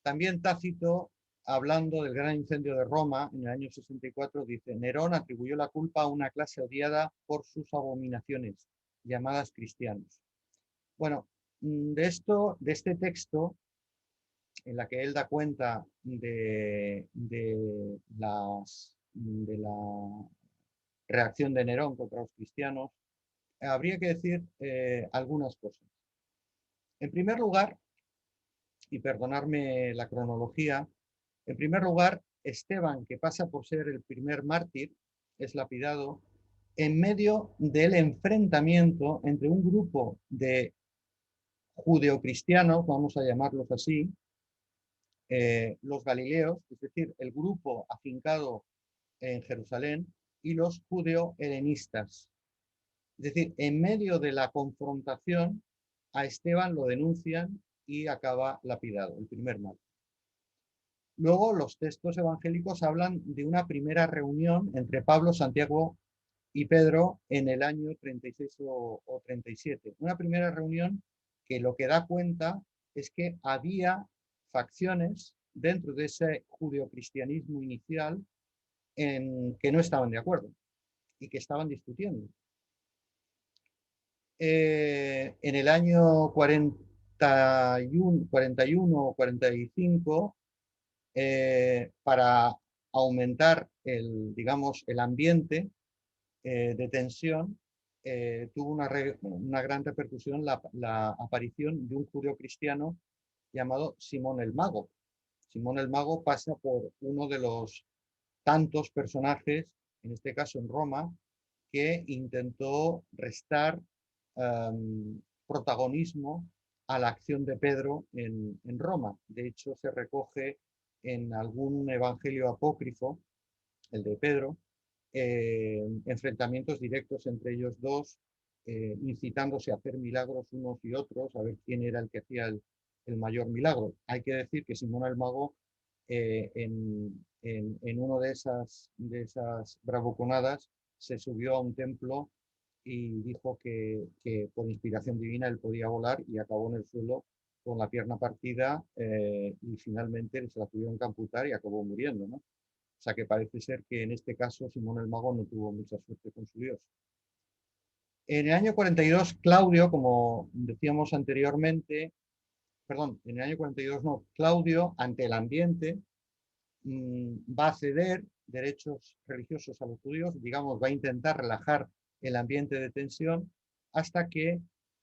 También Tácito, hablando del gran incendio de Roma en el año 64, dice, Nerón atribuyó la culpa a una clase odiada por sus abominaciones, llamadas cristianos. Bueno, de este texto, en la que él da cuenta de la reacción de Nerón contra los cristianos, habría que decir algunas cosas. En primer lugar, y perdonarme la cronología, en primer lugar, Esteban, que pasa por ser el primer mártir, es lapidado en medio del enfrentamiento entre un grupo de judeocristianos, vamos a llamarlos así, los galileos, es decir, el grupo afincado en Jerusalén, y los judeo-helenistas. Es decir, en medio de la confrontación, a Esteban lo denuncian y acaba lapidado, el primer mártir. Luego, los textos evangélicos hablan de una primera reunión entre Pablo, Santiago y Pedro en el año 36 o 37. Una primera reunión que lo que da cuenta es que había facciones dentro de ese judeocristianismo inicial que no estaban de acuerdo y que estaban discutiendo. En el año 41 o 45, para aumentar digamos, el ambiente de tensión, tuvo una gran repercusión la aparición de un judío cristiano llamado Simón el Mago. Simón el Mago pasa por uno de los tantos personajes, en este caso en Roma, que intentó restar protagonismo a la acción de Pedro en Roma. De hecho, se recoge en algún evangelio apócrifo, el de Pedro, enfrentamientos directos entre ellos dos, incitándose a hacer milagros unos y otros, a ver quién era el que hacía el mayor milagro. Hay que decir que Simón el Mago, en una de esas bravuconadas, se subió a un templo y dijo que por inspiración divina él podía volar, y acabó en el suelo con la pierna partida, y finalmente se la tuvieron que amputar y acabó muriendo, ¿no? O sea que parece ser que en este caso Simón el Mago no tuvo mucha suerte con su Dios. En el año 42, Claudio, como decíamos anteriormente, perdón, en el año 42 no, Claudio, ante el ambiente, va a ceder derechos religiosos a los judíos, digamos, va a intentar relajar el ambiente de tensión, hasta que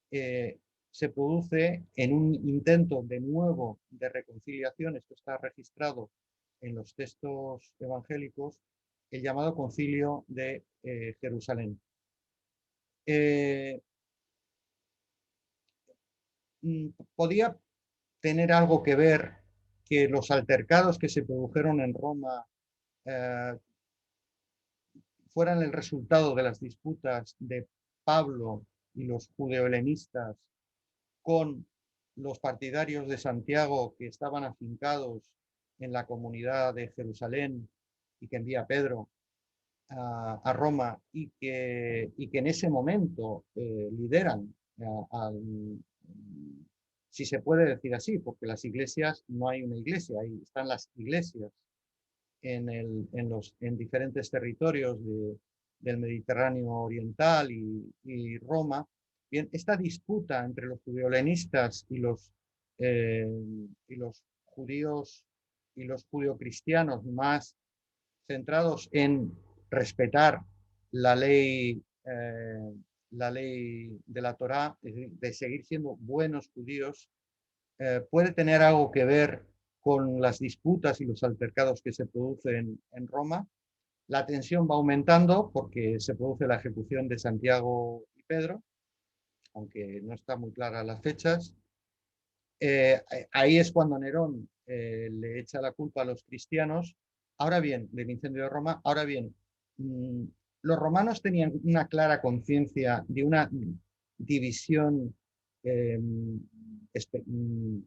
se produce, en un intento de nuevo de reconciliación, esto está registrado en los textos evangélicos, el llamado Concilio de Jerusalén. Podía tener algo que ver que los altercados que se produjeron en Roma fueran el resultado de las disputas de Pablo y los judeohelenistas con los partidarios de Santiago, que estaban afincados en la comunidad de Jerusalén y que envía Pedro a Roma, y que en ese momento lideran, si se puede decir así, porque las iglesias, no hay una iglesia, ahí están las iglesias en diferentes territorios del Mediterráneo oriental y Roma. Bien, esta disputa entre los judeohelenistas y los judíos y los judeocristianos, más centrados en respetar la ley, la ley de la Torá, de seguir siendo buenos judíos, puede tener algo que ver con las disputas y los altercados que se producen en Roma. La tensión va aumentando porque se produce la ejecución de Santiago y Pedro, aunque no está muy clara las fechas. Ahí es cuando Nerón le echa la culpa a los cristianos, ahora bien, del incendio de Roma. Ahora bien, los romanos tenían una clara conciencia de una división,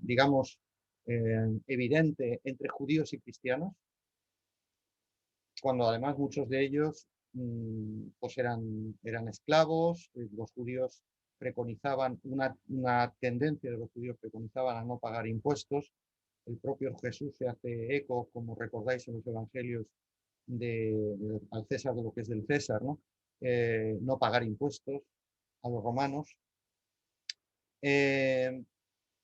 digamos, evidente entre judíos y cristianos, cuando además muchos de ellos pues eran esclavos. Los judíos preconizaban, una tendencia de los judíos preconizaban a no pagar impuestos. El propio Jesús se hace eco, como recordáis en los evangelios, al César de lo que es del César, ¿no? No pagar impuestos a los romanos.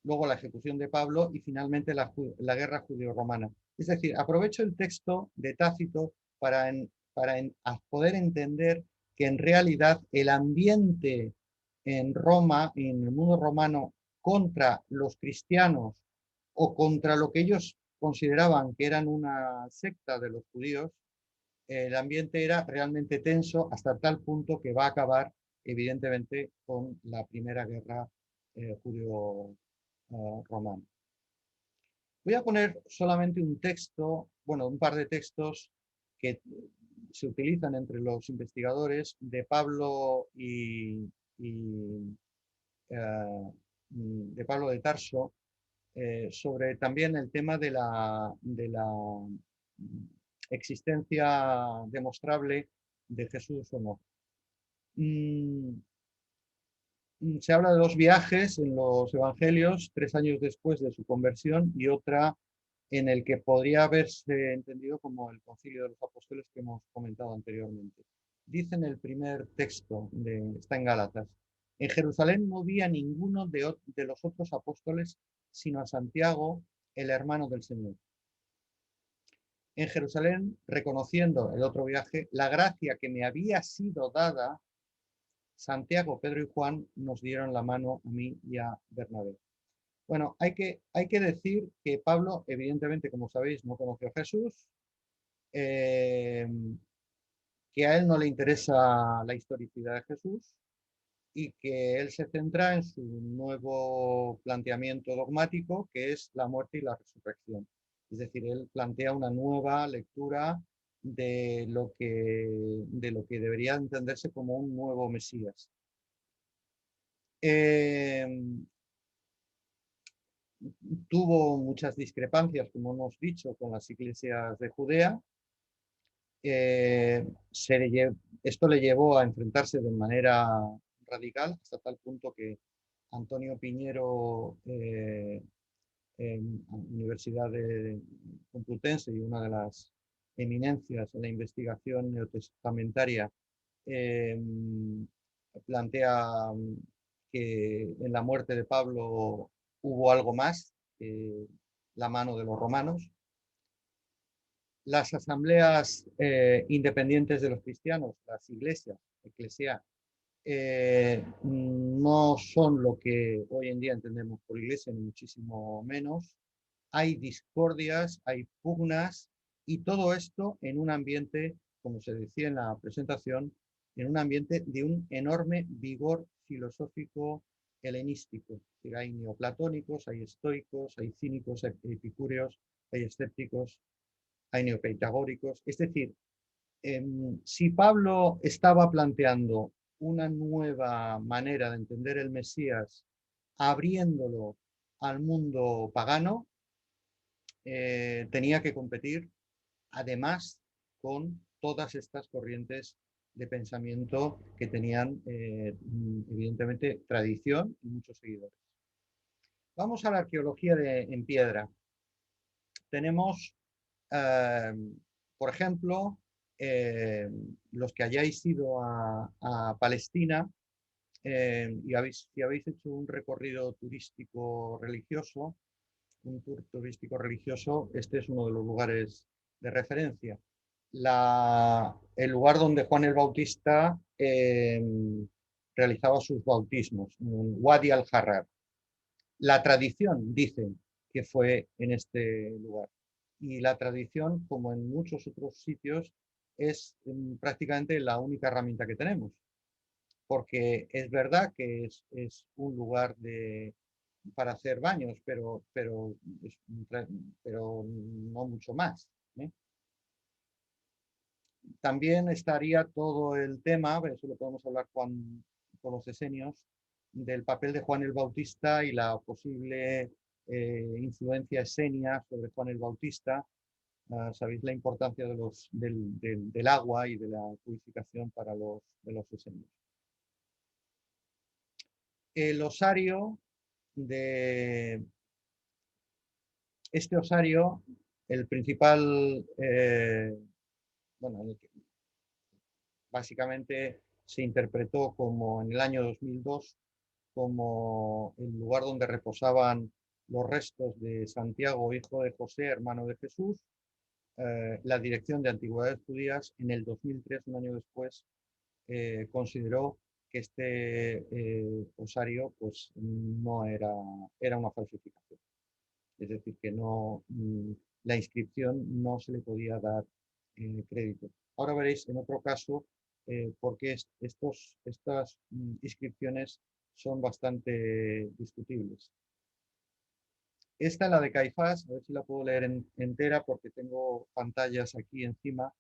Luego la ejecución de Pablo y finalmente la guerra judeo-romana. Es decir, aprovecho el texto de Tácito para poder entender que en realidad el ambiente en Roma, en el mundo romano, contra los cristianos o contra lo que ellos consideraban que eran una secta de los judíos, el ambiente era realmente tenso, hasta tal punto que va a acabar evidentemente con la primera guerra judeo-romana. Voy a poner solamente un texto, bueno, un par de textos que se utilizan entre los investigadores, de Pablo de Pablo de Tarso, sobre también el tema de la existencia demostrable de Jesús o no. Se habla de 2 viajes en los evangelios, 3 años después de su conversión, y otra en el que podría haberse entendido como el Concilio de los Apóstoles que hemos comentado anteriormente. Dice en el primer texto, está en Gálatas: en Jerusalén no vi a ninguno de los otros apóstoles, sino a Santiago, el hermano del Señor. en Jerusalén, reconociendo el otro viaje, la gracia que me había sido dada, Santiago, Pedro y Juan nos dieron la mano a mí y a Bernabé. Bueno, hay que decir que Pablo, evidentemente, como sabéis, no conoció a Jesús, que a él no le interesa la historicidad de Jesús y que él se centra en su nuevo planteamiento dogmático, que es la muerte y la resurrección. Es decir, él plantea una nueva lectura de lo que debería entenderse como un nuevo Mesías. Tuvo muchas discrepancias, como hemos dicho, con las iglesias de Judea. Esto le llevó a enfrentarse de manera radical, hasta tal punto que Antonio Piñero, en la Universidad Complutense y una de las eminencias en la investigación neotestamentaria, plantea que en la muerte de Pablo hubo algo más que la mano de los romanos. Las asambleas independientes de los cristianos, las iglesias, eclesia, no son lo que hoy en día entendemos por iglesia, ni muchísimo menos. Hay discordias, hay pugnas, y todo esto en un ambiente, como se decía en la presentación, en un ambiente de un enorme vigor filosófico helenístico. Hay neoplatónicos, hay estoicos, hay cínicos, hay epicúreos, hay escépticos, hay neopitagóricos. Es decir, si Pablo estaba planteando una nueva manera de entender el Mesías, abriéndolo al mundo pagano, tenía que competir además con todas estas corrientes de pensamiento que tenían evidentemente tradición y muchos seguidores. Vamos a la arqueología en piedra. Tenemos, por ejemplo, los que hayáis ido a Palestina y si habéis hecho un recorrido turístico religioso, un tour turístico religioso, este es uno de los lugares de referencia. El lugar donde Juan el Bautista realizaba sus bautismos, Wadi al-Harrar. La tradición dice que fue en este lugar. Y la tradición, como en muchos otros sitios, es prácticamente la única herramienta que tenemos. Porque es verdad que es un lugar para hacer baños, pero no mucho más. También estaría todo el tema, eso lo podemos hablar con los esenios, del papel de Juan el Bautista y la posible influencia esenia sobre Juan el Bautista. Sabéis la importancia del agua y de la purificación para de los esenios. El osario este osario, el principal, bueno, básicamente se interpretó como en el año 2002 como el lugar donde reposaban los restos de Santiago, hijo de José, hermano de Jesús. La Dirección de Antigüedades Judías en el 2003, un año después, consideró que este osario pues, no era una falsificación. Es decir, que no, la inscripción no se le podía dar crédito. Ahora veréis en otro caso por qué estas inscripciones son bastante discutibles. Esta es la de Caifás, a ver si la puedo leer entera porque tengo pantallas aquí encima.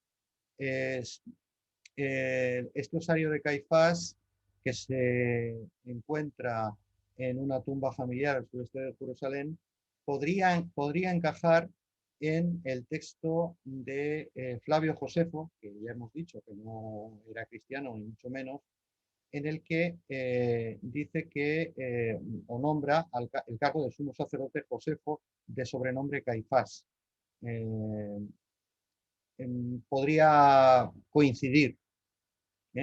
Es este osario de Caifás que se encuentra en una tumba familiar al sureste de Jerusalén podría encajar en el texto de Flavio Josefo, que ya hemos dicho que no era cristiano ni mucho menos, en el que dice que o nombra el cargo de sumo sacerdote Josefo de sobrenombre Caifás. Podría coincidir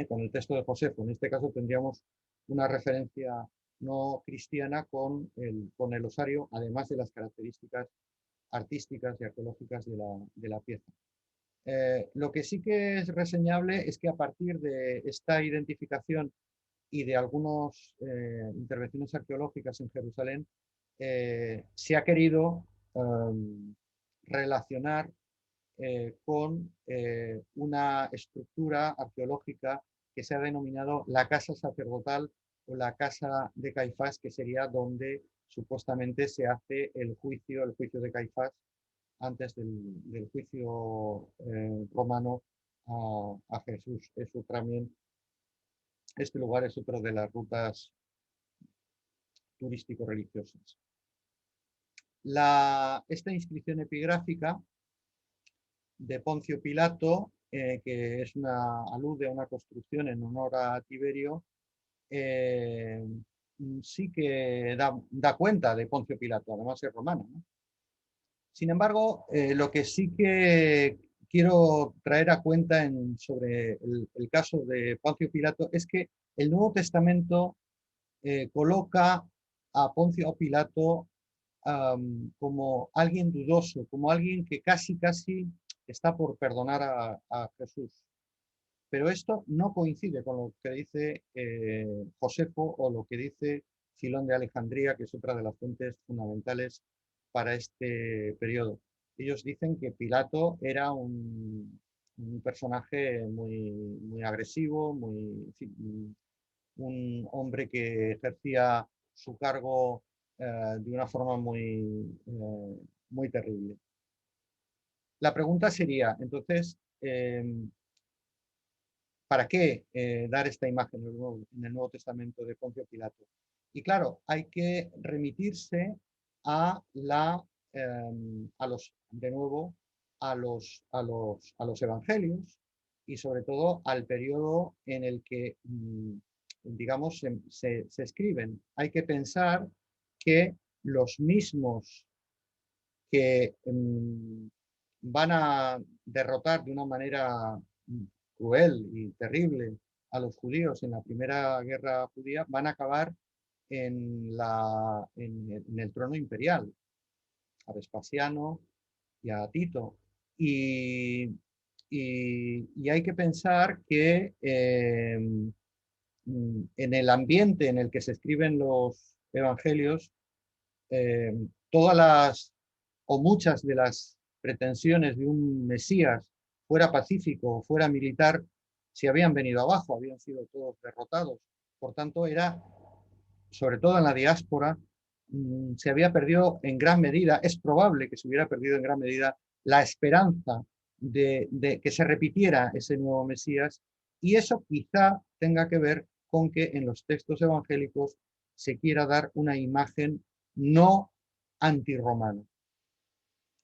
con el texto de Josefo. En este caso tendríamos una referencia no cristiana con el osario, además de las características artísticas y arqueológicas de la pieza. Lo que sí que es reseñable es que a partir de esta identificación y de algunas intervenciones arqueológicas en Jerusalén, se ha querido relacionar con una estructura arqueológica que se ha denominado la casa sacerdotal o la casa de Caifás, que sería donde supuestamente se hace el juicio de Caifás antes del juicio romano a Jesús. Eso también, este lugar es otro de las rutas turístico-religiosas. Esta inscripción epigráfica de Poncio Pilato, que es alude a una construcción en honor a Tiberio, sí que da cuenta de Poncio Pilato, además es romano, ¿no? Sin embargo, lo que sí que quiero traer a cuenta sobre el caso de Poncio Pilato es que el Nuevo Testamento coloca a Poncio Pilato como alguien dudoso, como alguien que casi está por perdonar a Jesús. Pero esto no coincide con lo que dice Josefo o lo que dice Filón de Alejandría, que es otra de las fuentes fundamentales para este periodo. Ellos dicen que Pilato era un personaje muy agresivo, un hombre que ejercía su cargo de una forma muy terrible. La pregunta sería, entonces, ¿para qué dar esta imagen en el Nuevo Testamento de Poncio Pilato? Y claro, hay que remitirse a de nuevo, a los evangelios y sobre todo al periodo en el que, digamos, se escriben. Hay que pensar que los mismos que van a derrotar de una manera cruel y terrible a los judíos en la primera guerra judía, van a acabar en el trono imperial, a Vespasiano y a Tito. Y hay que pensar que en el ambiente en el que se escriben los evangelios, todas las o muchas de las pretensiones de un Mesías, fuera pacífico o fuera militar, se habían venido abajo, habían sido todos derrotados. Por tanto, sobre todo en la diáspora, se había perdido en gran medida, es probable que se hubiera perdido en gran medida la esperanza de que se repitiera ese nuevo Mesías, y eso quizá tenga que ver con que en los textos evangélicos se quiera dar una imagen no antirromana.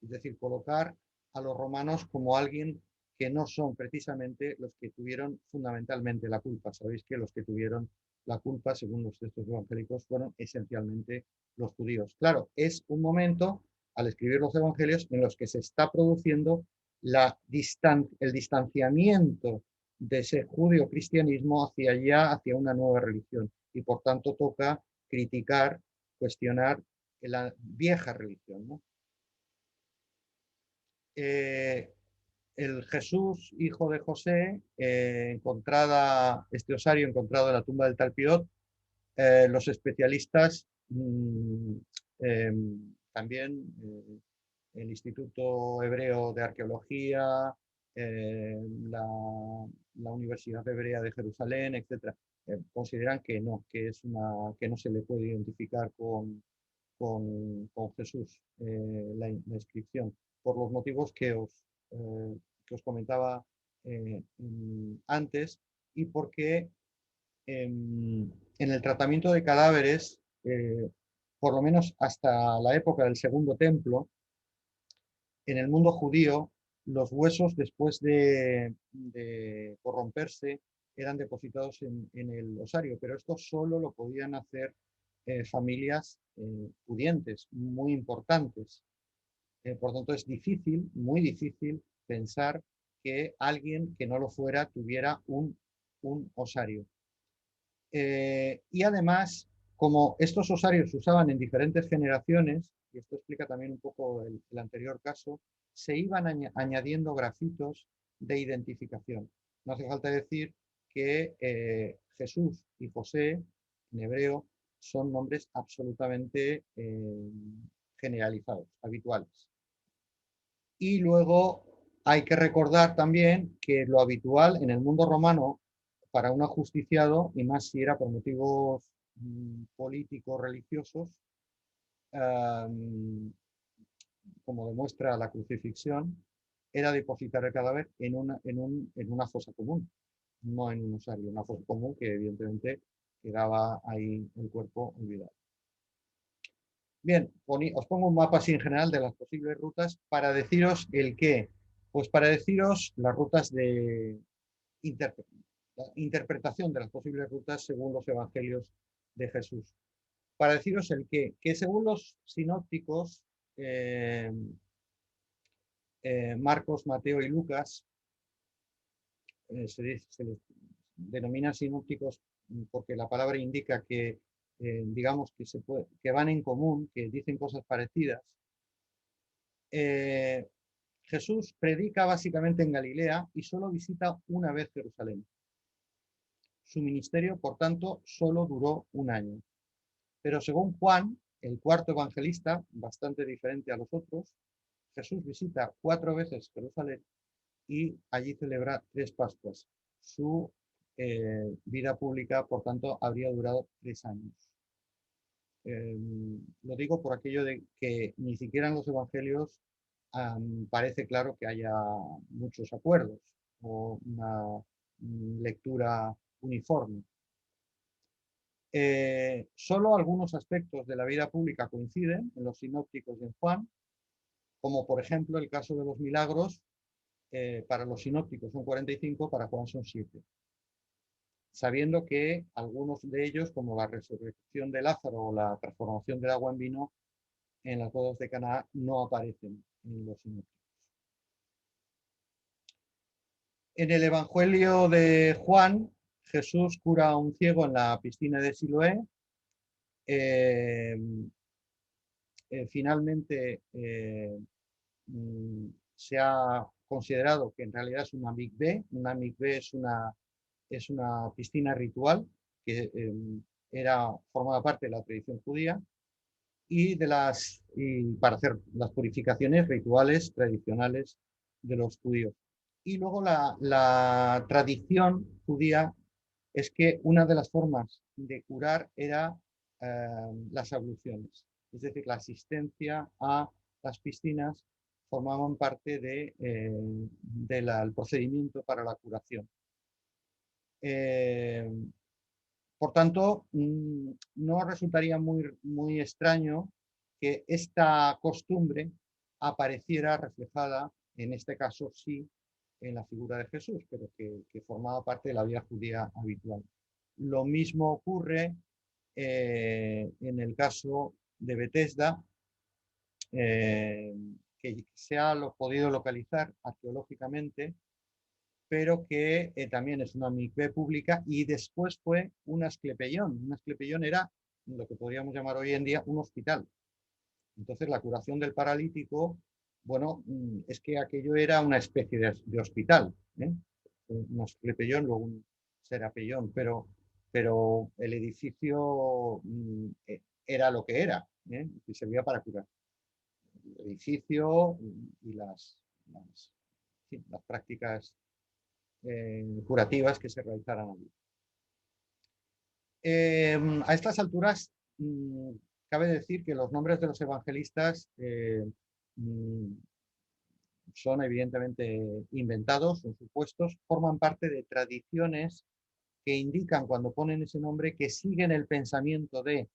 Es decir, colocar a los romanos como alguien que no son precisamente los que tuvieron fundamentalmente la culpa. Sabéis que los que tuvieron la culpa, según los textos evangélicos, fueron esencialmente los judíos. Claro, es un momento, al escribir los evangelios, en los que se está produciendo el distanciamiento de ese judío-cristianismo hacia una nueva religión. Y por tanto toca criticar, cuestionar la vieja religión, ¿no? El Jesús, hijo de José, este osario encontrado en la tumba del Talpiot, los especialistas, también el Instituto Hebreo de Arqueología, la Universidad Hebrea de Jerusalén, etc., consideran que no, que no se le puede identificar con Jesús la inscripción, por los motivos que os comentaba antes, y porque en el tratamiento de cadáveres, por lo menos hasta la época del Segundo Templo, en el mundo judío, los huesos, después de corromperse, eran depositados en el osario, pero esto solo lo podían hacer familias pudientes, muy importantes. Por tanto, es difícil, muy difícil, pensar que alguien que no lo fuera tuviera un osario. Y además, como estos osarios se usaban en diferentes generaciones, y esto explica también un poco el anterior caso, se iban añadiendo grafitos de identificación. No hace falta decir que Jesús y José, en hebreo, son nombres absolutamente generalizados, habituales. Y luego hay que recordar también que lo habitual en el mundo romano para un ajusticiado, y más si era por motivos políticos, religiosos, como demuestra la crucifixión, era depositar el cadáver en una fosa común, no en un osario, una fosa común que evidentemente quedaba ahí el cuerpo olvidado. Bien, os pongo un mapa así en general de las posibles rutas para deciros el qué. Pues para deciros las rutas de la interpretación de las posibles rutas según los evangelios de Jesús. Para deciros el qué, que según los sinópticos, Marcos, Mateo y Lucas, se les denomina sinópticos porque la palabra indica que, digamos, que van en común, que dicen cosas parecidas. Jesús predica básicamente en Galilea y solo visita una vez Jerusalén. Su ministerio, por tanto, solo duró un año. Pero según Juan, el cuarto evangelista, bastante diferente a los otros, Jesús visita 4 veces Jerusalén y allí celebra 3 Pascuas. Su vida pública, por tanto, habría durado 3 años. Lo digo por aquello de que ni siquiera en los evangelios parece claro que haya muchos acuerdos o una lectura uniforme. Solo algunos aspectos de la vida pública coinciden en los sinópticos y en Juan, como por ejemplo el caso de los milagros. Para los sinópticos son 45, para Juan son 7. Sabiendo que algunos de ellos, como la resurrección de Lázaro o la transformación del agua en vino en las bodas de Caná, no aparecen en los sinópticos. En el Evangelio de Juan, Jesús cura a un ciego en la piscina de Siloé. Finalmente se ha considerado que en realidad es una mikvé. Una mikvé es una piscina ritual que formaba parte de la tradición judía y para hacer las purificaciones rituales tradicionales de los judíos. Y luego la tradición judía es que una de las formas de curar era las abluciones, es decir, la asistencia a las piscinas formaban parte del procedimiento para la curación. Por tanto, no resultaría muy extraño que esta costumbre apareciera reflejada, en este caso sí, en la figura de Jesús, pero que formaba parte de la vida judía habitual. Lo mismo ocurre en el caso de Betesda, que se ha podido localizar arqueológicamente, pero que también es una mikvé pública y después fue un asclepeión. Un asclepeión era lo que podríamos llamar hoy en día un hospital. Entonces la curación del paralítico, bueno, es que aquello era una especie de hospital. Un asclepeión, luego un serapeión, pero el edificio era lo que era, y servía para curar. El edificio y las prácticas curativas que se realizaran allí. A estas alturas, cabe decir que los nombres de los evangelistas son evidentemente inventados, son supuestos, forman parte de tradiciones que indican cuando ponen ese nombre que siguen el pensamiento es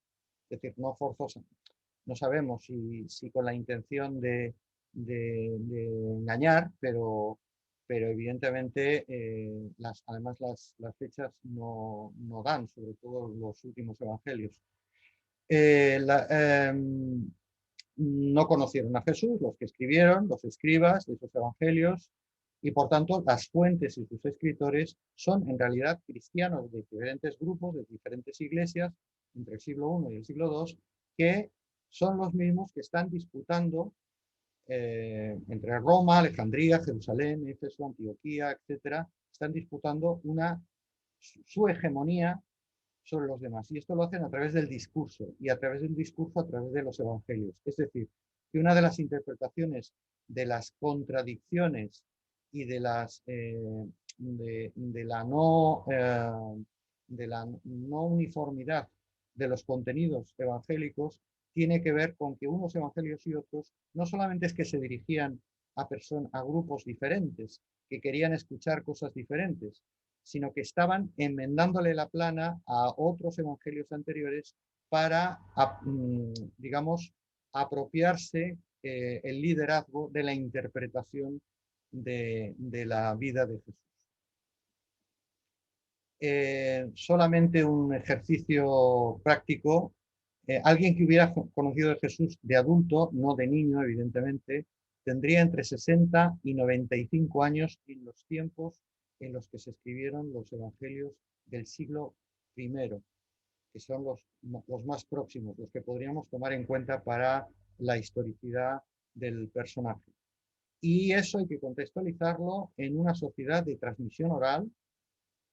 decir, no forzosamente. No sabemos si con la intención de engañar, pero evidentemente además las fechas no dan, sobre todo los últimos evangelios. No conocieron a Jesús los que escribieron, los escribas de esos evangelios, y por tanto las fuentes y sus escritores son en realidad cristianos de diferentes grupos, de diferentes iglesias, entre el siglo I y el siglo II, que son los mismos que están disputando entre Roma, Alejandría, Jerusalén, Éfeso, Antioquía, etcétera, están disputando su hegemonía sobre los demás. Y esto lo hacen a través del discurso, y a través del discurso a través de los evangelios. Es decir, que una de las interpretaciones de las contradicciones y de la no uniformidad de los contenidos evangélicos tiene que ver con que unos evangelios y otros no solamente es que se dirigían a grupos diferentes, que querían escuchar cosas diferentes, sino que estaban enmendándole la plana a otros evangelios anteriores para, digamos, apropiarse el liderazgo de la interpretación de la vida de Jesús. Solamente un ejercicio práctico. Alguien que hubiera conocido a Jesús de adulto, no de niño, evidentemente, tendría entre 60 y 95 años en los tiempos en los que se escribieron los evangelios del siglo I, que son los más próximos, los que podríamos tomar en cuenta para la historicidad del personaje. Y eso hay que contextualizarlo en una sociedad de transmisión oral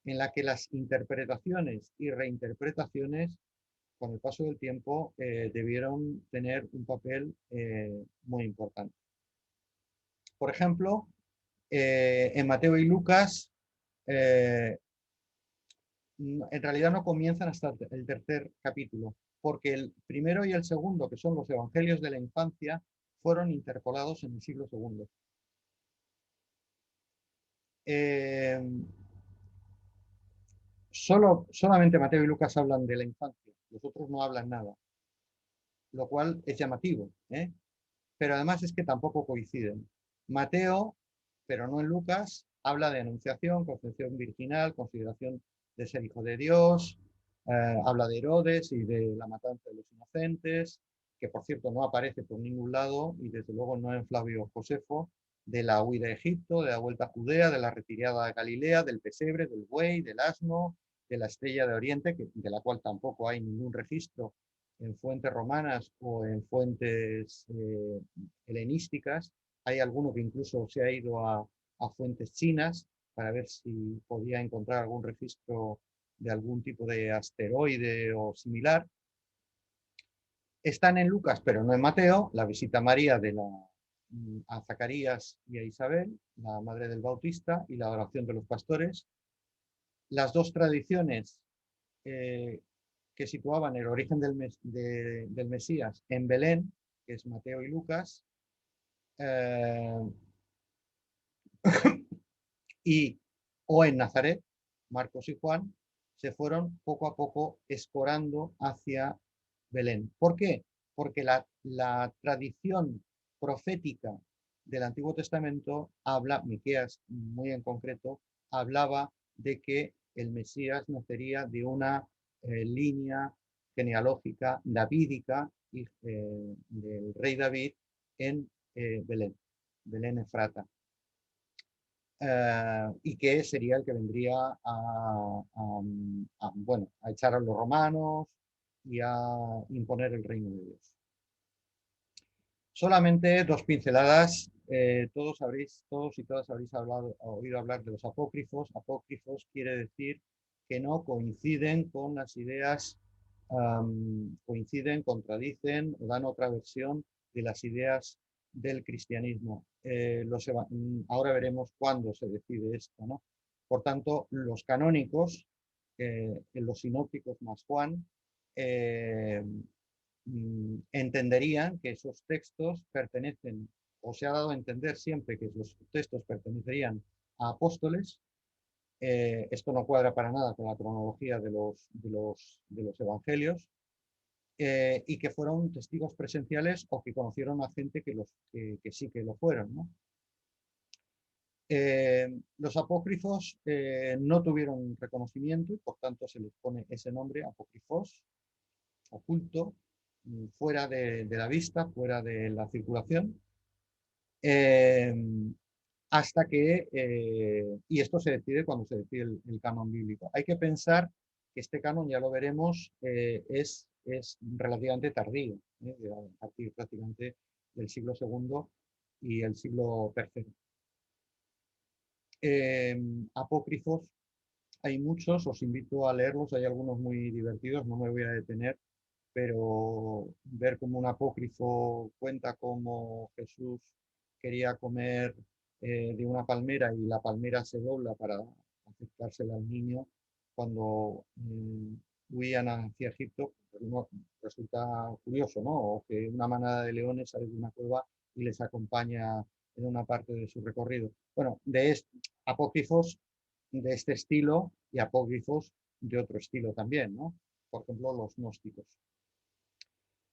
en la que las interpretaciones y reinterpretaciones con el paso del tiempo debieron tener un papel muy importante. Por ejemplo, en Mateo y Lucas, en realidad no comienzan hasta el tercer capítulo, porque el primero y el segundo, que son los evangelios de la infancia, fueron interpolados en el siglo II. Solamente Mateo y Lucas hablan de la infancia, los otros no hablan nada, lo cual es llamativo, pero además es que tampoco coinciden. Mateo, pero no en Lucas, habla de anunciación, concepción virginal, consideración de ser hijo de Dios, habla de Herodes y de la matanza de los inocentes, que por cierto no aparece por ningún lado, y desde luego no en Flavio Josefo, de la huida de Egipto, de la vuelta a Judea, de la retirada a Galilea, del pesebre, del buey, del asno, de la estrella de Oriente, de la cual tampoco hay ningún registro en fuentes romanas o en fuentes helenísticas. Hay alguno que incluso se ha ido a fuentes chinas para ver si podía encontrar algún registro de algún tipo de asteroide o similar. Están en Lucas, pero no en Mateo, la visita a María a Zacarías y a Isabel, la madre del Bautista, y la oración de los pastores. Las dos tradiciones que situaban el origen del Mesías en Belén, que es Mateo y Lucas, o en Nazaret, Marcos y Juan, se fueron poco a poco escorando hacia Belén. ¿Por qué? Porque la tradición profética del Antiguo Testamento Miqueas muy en concreto, hablaba de que el Mesías nacería de una línea genealógica davídica del rey David en Belén, Belén Efrata. Y que sería el que vendría bueno, a echar a los romanos y a imponer el reino de Dios. Solamente dos pinceladas. Todos y todas habréis oído hablar de los apócrifos. Apócrifos quiere decir que no coinciden con las ideas, coinciden, contradicen o dan otra versión de las ideas del cristianismo. Ahora veremos cuándo se decide esto, ¿no? Por tanto, los canónicos, los sinópticos más Juan, entenderían que esos textos pertenecen, o se ha dado a entender siempre que esos textos pertenecerían a apóstoles. Esto no cuadra para nada con la cronología de los evangelios, y que fueron testigos presenciales o que conocieron a gente que sí que lo fueron, ¿no? Los apócrifos no tuvieron reconocimiento y por tanto se les pone ese nombre, apócrifos, oculto, fuera de la vista, fuera de la circulación, hasta que, y esto se decide cuando se decide el canon bíblico. Hay que pensar que este canon, ya lo veremos, es relativamente tardío, a partir prácticamente del siglo II y el siglo III. Apócrifos hay muchos, os invito a leerlos, hay algunos muy divertidos, no me voy a detener, pero ver cómo un apócrifo cuenta cómo Jesús quería comer de una palmera y la palmera se dobla para acercársela al niño cuando huían hacia Egipto, pues resulta curioso, ¿no? O que una manada de leones sale de una cueva y les acompaña en una parte de su recorrido. Bueno, apócrifos de este estilo y apócrifos de otro estilo también, ¿no? Por ejemplo, los gnósticos.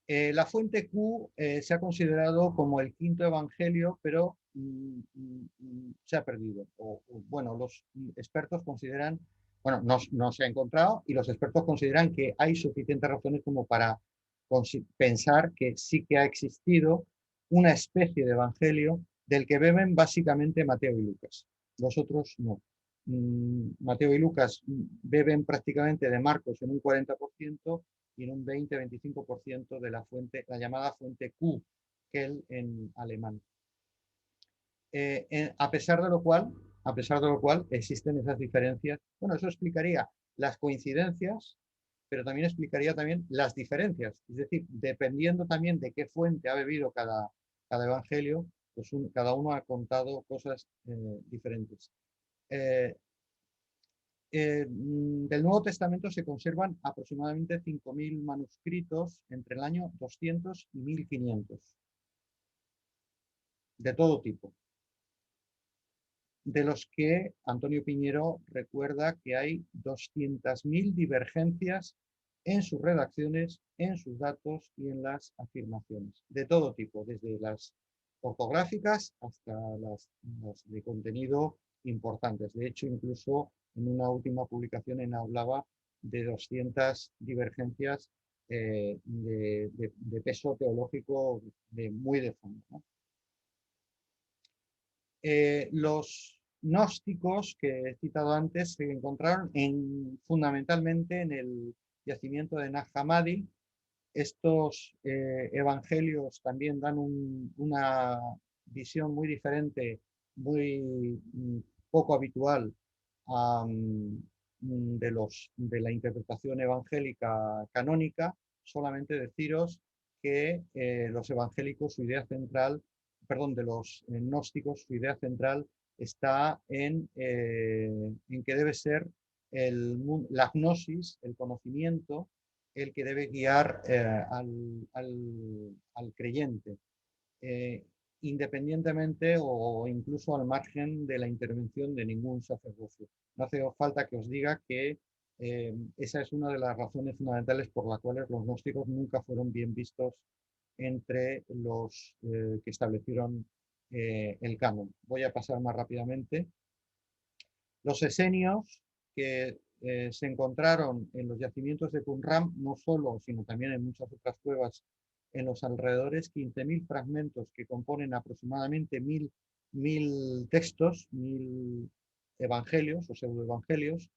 La fuente Q se ha considerado como el quinto evangelio, pero se ha perdido. Bueno, los expertos consideran, bueno, no se ha encontrado y los expertos consideran que hay suficientes razones como para pensar que sí que ha existido una especie de evangelio del que beben básicamente Mateo y Lucas. Los otros no. Mateo y Lucas beben prácticamente de Marcos en un 40%, y en un 20-25% de la fuente, la llamada fuente Q, Quell en alemán. A pesar de lo cual existen esas diferencias. Bueno, eso explicaría las coincidencias, pero también explicaría también las diferencias. Es decir, dependiendo también de qué fuente ha bebido cada evangelio, pues cada uno ha contado cosas diferentes. Del Nuevo Testamento se conservan aproximadamente 5.000 manuscritos entre el año 200 y 1500, de todo tipo, de los que Antonio Piñero recuerda que hay 200.000 divergencias en sus redacciones, en sus datos y en las afirmaciones, de todo tipo, desde las ortográficas hasta las de contenido importantes. De hecho, incluso en una última publicación hablaba de 200 divergencias de peso teológico muy de fondo, ¿no? Los gnósticos que he citado antes se encontraron fundamentalmente en el yacimiento de Nag Hammadi. Estos evangelios también dan una visión muy diferente, muy poco habitual de la interpretación evangélica canónica. Solamente deciros que los evangélicos, su idea central, perdón, de los gnósticos, su idea central está en que debe ser la gnosis, el conocimiento, el que debe guiar al creyente, independientemente o incluso al margen de la intervención de ningún sacerdocio. No hace falta que os diga que esa es una de las razones fundamentales por las cuales los gnósticos nunca fueron bien vistos entre los que establecieron el canon. Voy a pasar más rápidamente. Los esenios que se encontraron en los yacimientos de Qumran, no solo, sino también en muchas otras cuevas en los alrededores, 15.000 fragmentos que componen aproximadamente 1.000 textos, 1.000 evangelios o pseudoevangelios,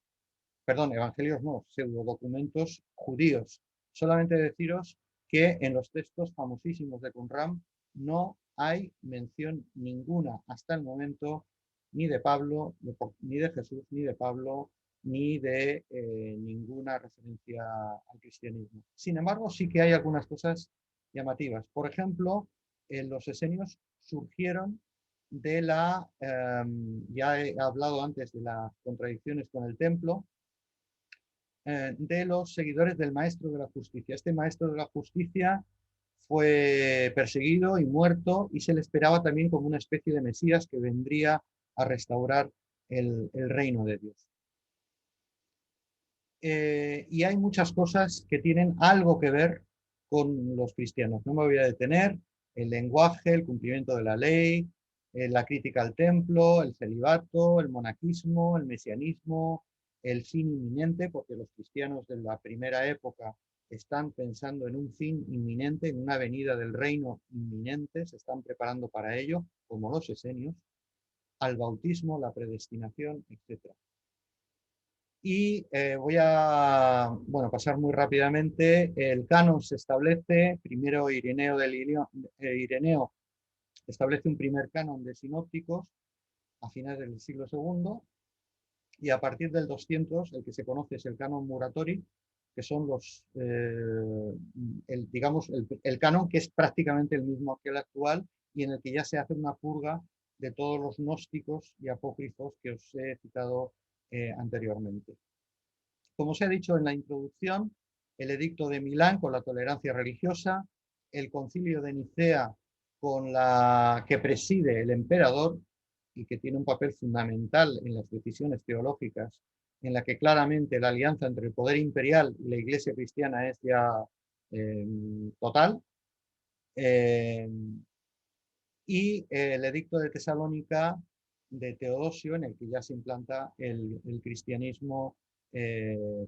perdón, evangelios no, pseudodocumentos judíos. Solamente deciros que en los textos famosísimos de Qumran no hay mención ninguna hasta el momento ni de Pablo, ni de Jesús, ni de Pablo, ni de ninguna referencia al cristianismo. Sin embargo, sí que hay algunas cosas llamativas. Por ejemplo, los esenios surgieron de ya he hablado antes de las contradicciones con el templo, de los seguidores del Maestro de la Justicia. Este Maestro de la Justicia fue perseguido y muerto y se le esperaba también como una especie de Mesías que vendría a restaurar el reino de Dios. Y hay muchas cosas que tienen algo que ver con los cristianos. No me voy a detener. El lenguaje, el cumplimiento de la ley, la crítica al templo, el celibato, el monaquismo, el mesianismo, el fin inminente, porque los cristianos de la primera época están pensando en un fin inminente, en una venida del reino inminente, se están preparando para ello, como los esenios, al bautismo, la predestinación, etc. Y voy a pasar muy rápidamente. El canon se establece, primero Ireneo establece un primer canon de sinópticos a finales del siglo segundo, y a partir del 200 el que se conoce es el canon Muratori, que son digamos, el canon que es prácticamente el mismo que el actual y en el que ya se hace una purga de todos los gnósticos y apócrifos que os he citado anteriormente. Como se ha dicho en la introducción, el Edicto de Milán con la tolerancia religiosa, el Concilio de Nicea que preside el emperador y que tiene un papel fundamental en las decisiones teológicas, en la que claramente la alianza entre el poder imperial y la Iglesia cristiana es ya total, eh, y el Edicto de Tesalónica de Teodosio, en el que ya se implanta el cristianismo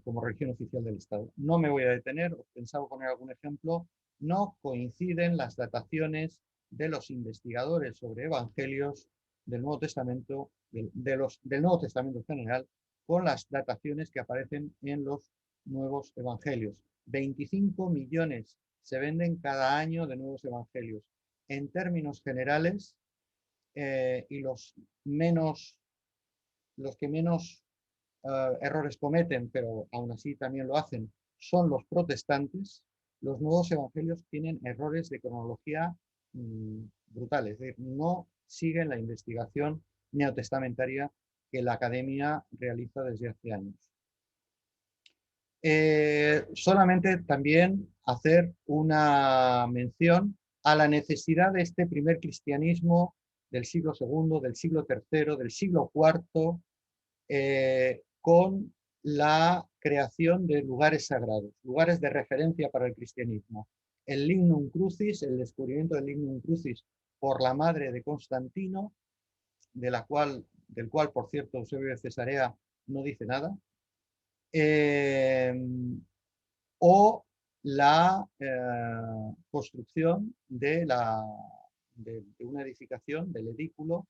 como religión oficial del Estado. No me voy a detener, os pensaba poner algún ejemplo. No coinciden las dataciones de los investigadores sobre evangelios del Nuevo Testamento, del Nuevo Testamento en general, con las dataciones que aparecen en los nuevos evangelios. 25 millones se venden cada año de nuevos evangelios. En términos generales, y los que menos errores cometen, pero aún así también lo hacen, son los protestantes. Los nuevos evangelios tienen errores de cronología brutales, es decir, no siguen la investigación neotestamentaria que la academia realiza desde hace años. Solamente también hacer una mención a la necesidad de este primer cristianismo del siglo II, del siglo III, del siglo IV, con la creación de lugares sagrados, lugares de referencia para el cristianismo. El Lignum Crucis, el descubrimiento del Lignum Crucis por la madre de Constantino, del cual, por cierto, Eusebio de Cesarea no dice nada, o la construcción de una edificación, del edículo,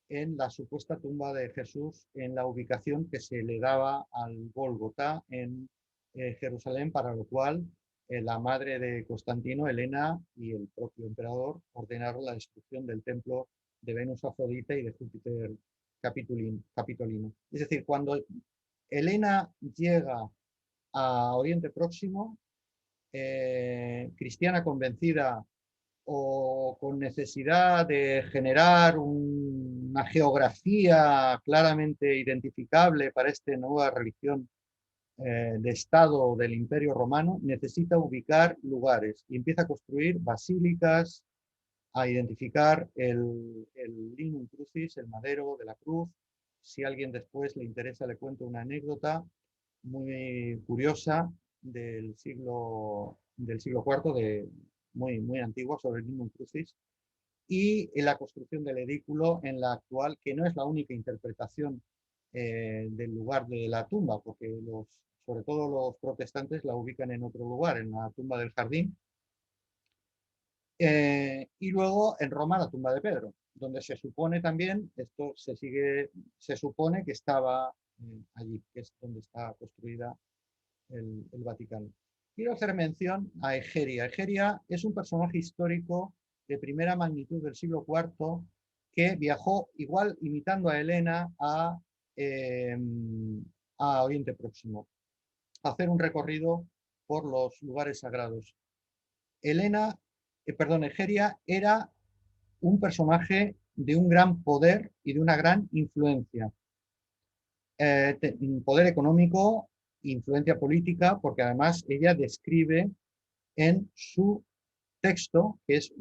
en la supuesta tumba de Jesús, en la ubicación que se le daba al Gólgota en Jerusalén, para lo cual la madre de Constantino, Helena, y el propio emperador ordenaron la destrucción del templo de Venus Afrodita y de Júpiter Capitolino. Es decir, cuando Helena llega a Oriente Próximo, cristiana convencida o con necesidad de generar una geografía claramente identificable para esta nueva religión de Estado del Imperio Romano, necesita ubicar lugares y empieza a construir basílicas, a identificar el Lignum Crucis, el madero de la cruz. Si a alguien después le interesa, le cuento una anécdota muy curiosa del siglo IV, muy antiguo, sobre el Lignum Crucis, y en la construcción del edículo en la actual, que no es la única interpretación del lugar de la tumba, porque sobre todo los protestantes la ubican en otro lugar, en la tumba del jardín, y luego en Roma la tumba de Pedro, donde se supone también, se supone que estaba allí, que es donde está construida el Vaticano. Quiero hacer mención a Egeria. Egeria es un personaje histórico de primera magnitud del siglo IV que viajó, igual imitando a Helena, a Oriente Próximo, a hacer un recorrido por los lugares sagrados. Egeria era un personaje de un gran poder y de una gran influencia. Poder económico, influencia política, porque además ella describe en su texto, que es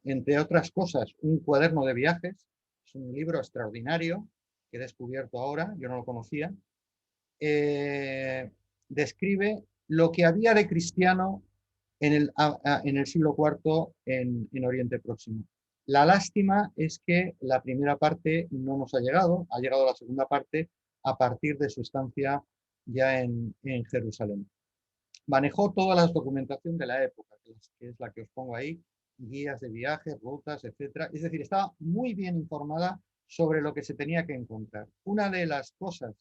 entre otras cosas, un cuaderno de viajes, es un libro extraordinario que he descubierto ahora, yo no lo conocía, describe lo que había de cristiano en el siglo IV en Oriente Próximo. La lástima es que la primera parte no nos ha llegado la segunda parte a partir de su estancia ya en Jerusalén. Manejó toda la documentación de la época, que es la que os pongo ahí, guías de viajes, rutas, etc. Es decir, estaba muy bien informada sobre lo que se tenía que encontrar. Una de las cosas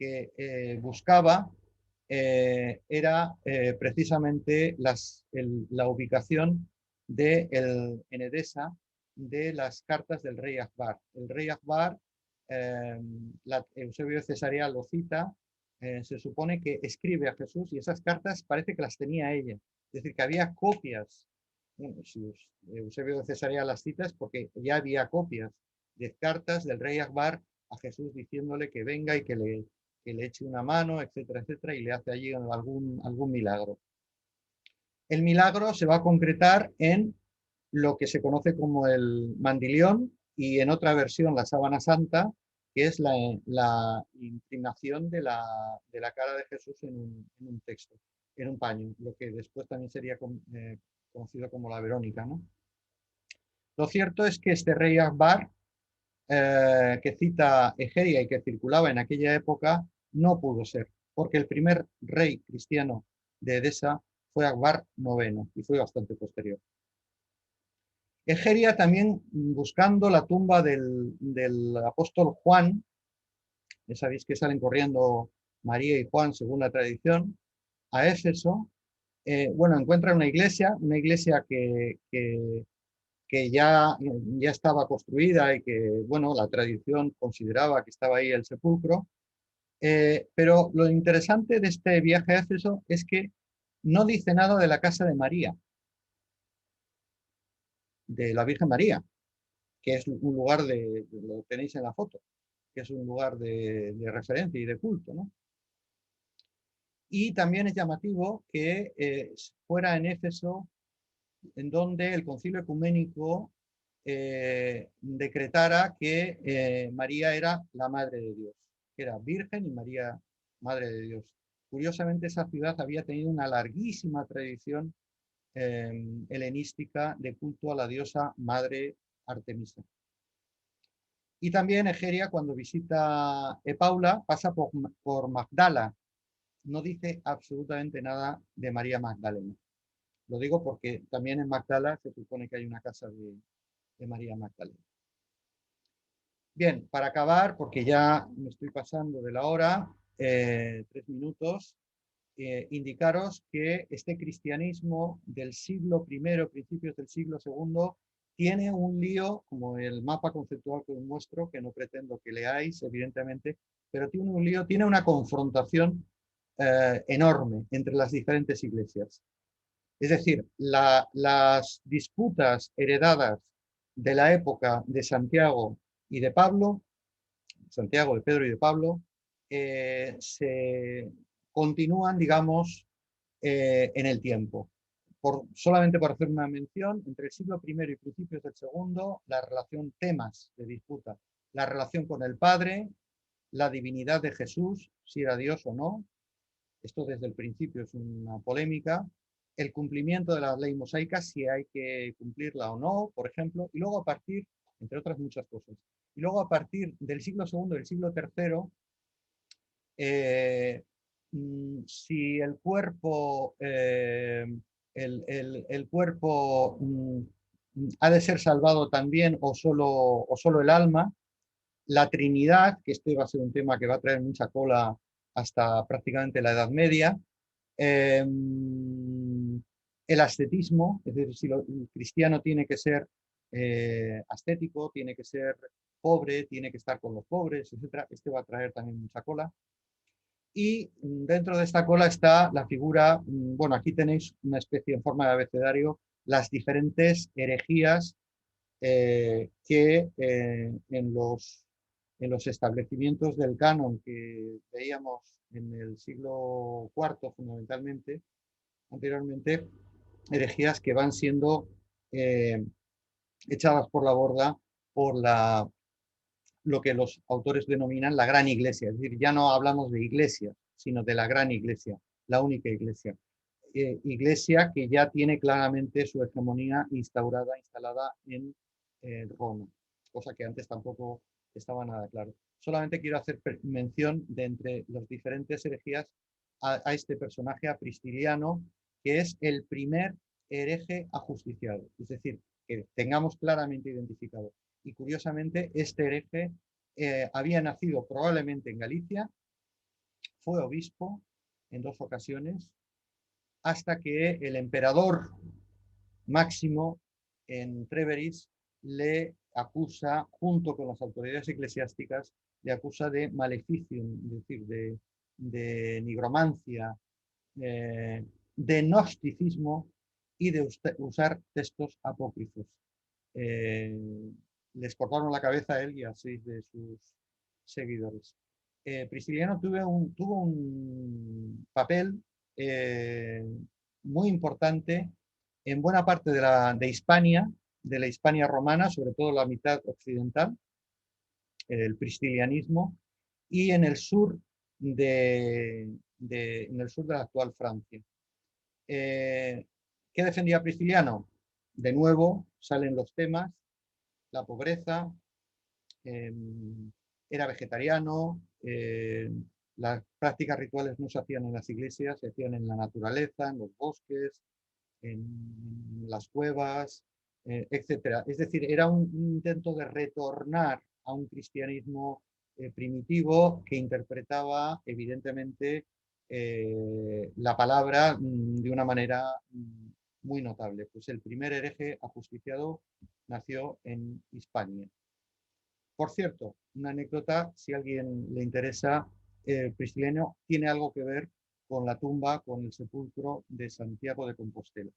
que buscaba era precisamente la ubicación en Edesa de las cartas del rey Akbar. El rey Akbar, Eusebio de Cesarea lo cita, se supone que escribe a Jesús y esas cartas parece que las tenía ella. Es decir, que había copias. Bueno, si Eusebio de Cesarea las cita es porque ya había copias de cartas del rey Akbar a Jesús diciéndole que venga y que le eche una mano, etcétera, etcétera, y le hace allí algún milagro. El milagro se va a concretar en lo que se conoce como el mandilión y en otra versión la sábana santa, que es la impregnación de la cara de Jesús en un texto, en un paño, lo que después también sería conocido como la Verónica, ¿no? Lo cierto es que este rey Akbar, que cita Egeria y que circulaba en aquella época, no pudo ser, porque el primer rey cristiano de Edesa fue Akbar IX y fue bastante posterior. Egeria también, buscando la tumba del apóstol Juan, ya sabéis que salen corriendo María y Juan según la tradición, a Éfeso, bueno, encuentra una iglesia que ya estaba construida y que, bueno, la tradición consideraba que estaba ahí el sepulcro. Pero lo interesante de este viaje a Éfeso es que no dice nada de la casa de María, de la Virgen María, que es un lugar lo tenéis en la foto, que es un lugar de referencia y de culto, ¿no? Y también es llamativo que fuera en Éfeso en donde el Concilio Ecuménico decretara que María era la Madre de Dios, que era Virgen y María, Madre de Dios. Curiosamente, esa ciudad había tenido una larguísima tradición helenística de culto a la diosa Madre Artemisa. Y también Egeria, cuando visita Epaula, pasa por Magdala. No dice absolutamente nada de María Magdalena. Lo digo porque también en Magdala se supone que hay una casa de María Magdalena. Bien, para acabar, porque ya me estoy pasando de la hora, 3 minutos, indicaros que este cristianismo del siglo I, principios del siglo II, tiene un lío, como el mapa conceptual que os muestro, que no pretendo que leáis, evidentemente, pero tiene un lío, tiene una confrontación enorme entre las diferentes iglesias. Es decir, las disputas heredadas de la época de Santiago y de Pablo, Santiago, de Pedro y de Pablo, se continúan, digamos, en el tiempo. Solamente por hacer una mención, entre el siglo I y principios del segundo, la relación, temas de disputa, la relación con el Padre, la divinidad de Jesús, si era Dios o no, esto desde el principio es una polémica, el cumplimiento de la ley mosaica, si hay que cumplirla o no, por ejemplo, y luego a partir, entre otras muchas cosas, y luego a partir del siglo II y del siglo III, si el cuerpo, el cuerpo ha de ser salvado también o solo el alma, la Trinidad, que este va a ser un tema que va a traer mucha cola hasta prácticamente la Edad Media, el ascetismo, es decir, si el cristiano tiene que ser ascético, tiene que ser pobre, tiene que estar con los pobres, etc. Este va a traer también mucha cola. Y dentro de esta cola está la figura, bueno, aquí tenéis una especie en forma de abecedario, las diferentes herejías que en los establecimientos del canon que veíamos en el siglo IV fundamentalmente, anteriormente, herejías que van siendo echadas por la borda por lo que los autores denominan la gran iglesia. Es decir, ya no hablamos de iglesia, sino de la gran iglesia, la única iglesia. Iglesia que ya tiene claramente su hegemonía instalada en Roma, cosa que antes tampoco estaba nada claro. Solamente quiero hacer mención de entre las diferentes herejías a este personaje, a Prisciliano, que es el primer hereje ajusticiado, es decir, que tengamos claramente identificado. Y curiosamente, este hereje había nacido probablemente en Galicia fue obispo en 2 ocasiones, hasta que el emperador Máximo en Treveris le acusa, junto con las autoridades eclesiásticas, le acusa de maleficium, es decir, de nigromancia, de gnosticismo y de usar textos apócrifos. Les cortaron la cabeza a él y a 6 de sus seguidores. Prisciliano tuvo un papel muy importante en buena parte de Hispania, de la Hispania romana, sobre todo la mitad occidental, el priscilianismo, y en el sur en el sur de la actual Francia. ¿Qué defendía Prisciliano? De nuevo salen los temas, la pobreza, era vegetariano, las prácticas rituales no se hacían en las iglesias, se hacían en la naturaleza, en los bosques, en las cuevas, etc. Es decir, era un intento de retornar a un cristianismo primitivo que interpretaba evidentemente la palabra de una manera muy notable. Pues el primer hereje ajusticiado nació en Hispania. Por cierto, una anécdota, si a alguien le interesa, Prisciliano tiene algo que ver con la tumba, con el sepulcro de Santiago de Compostela.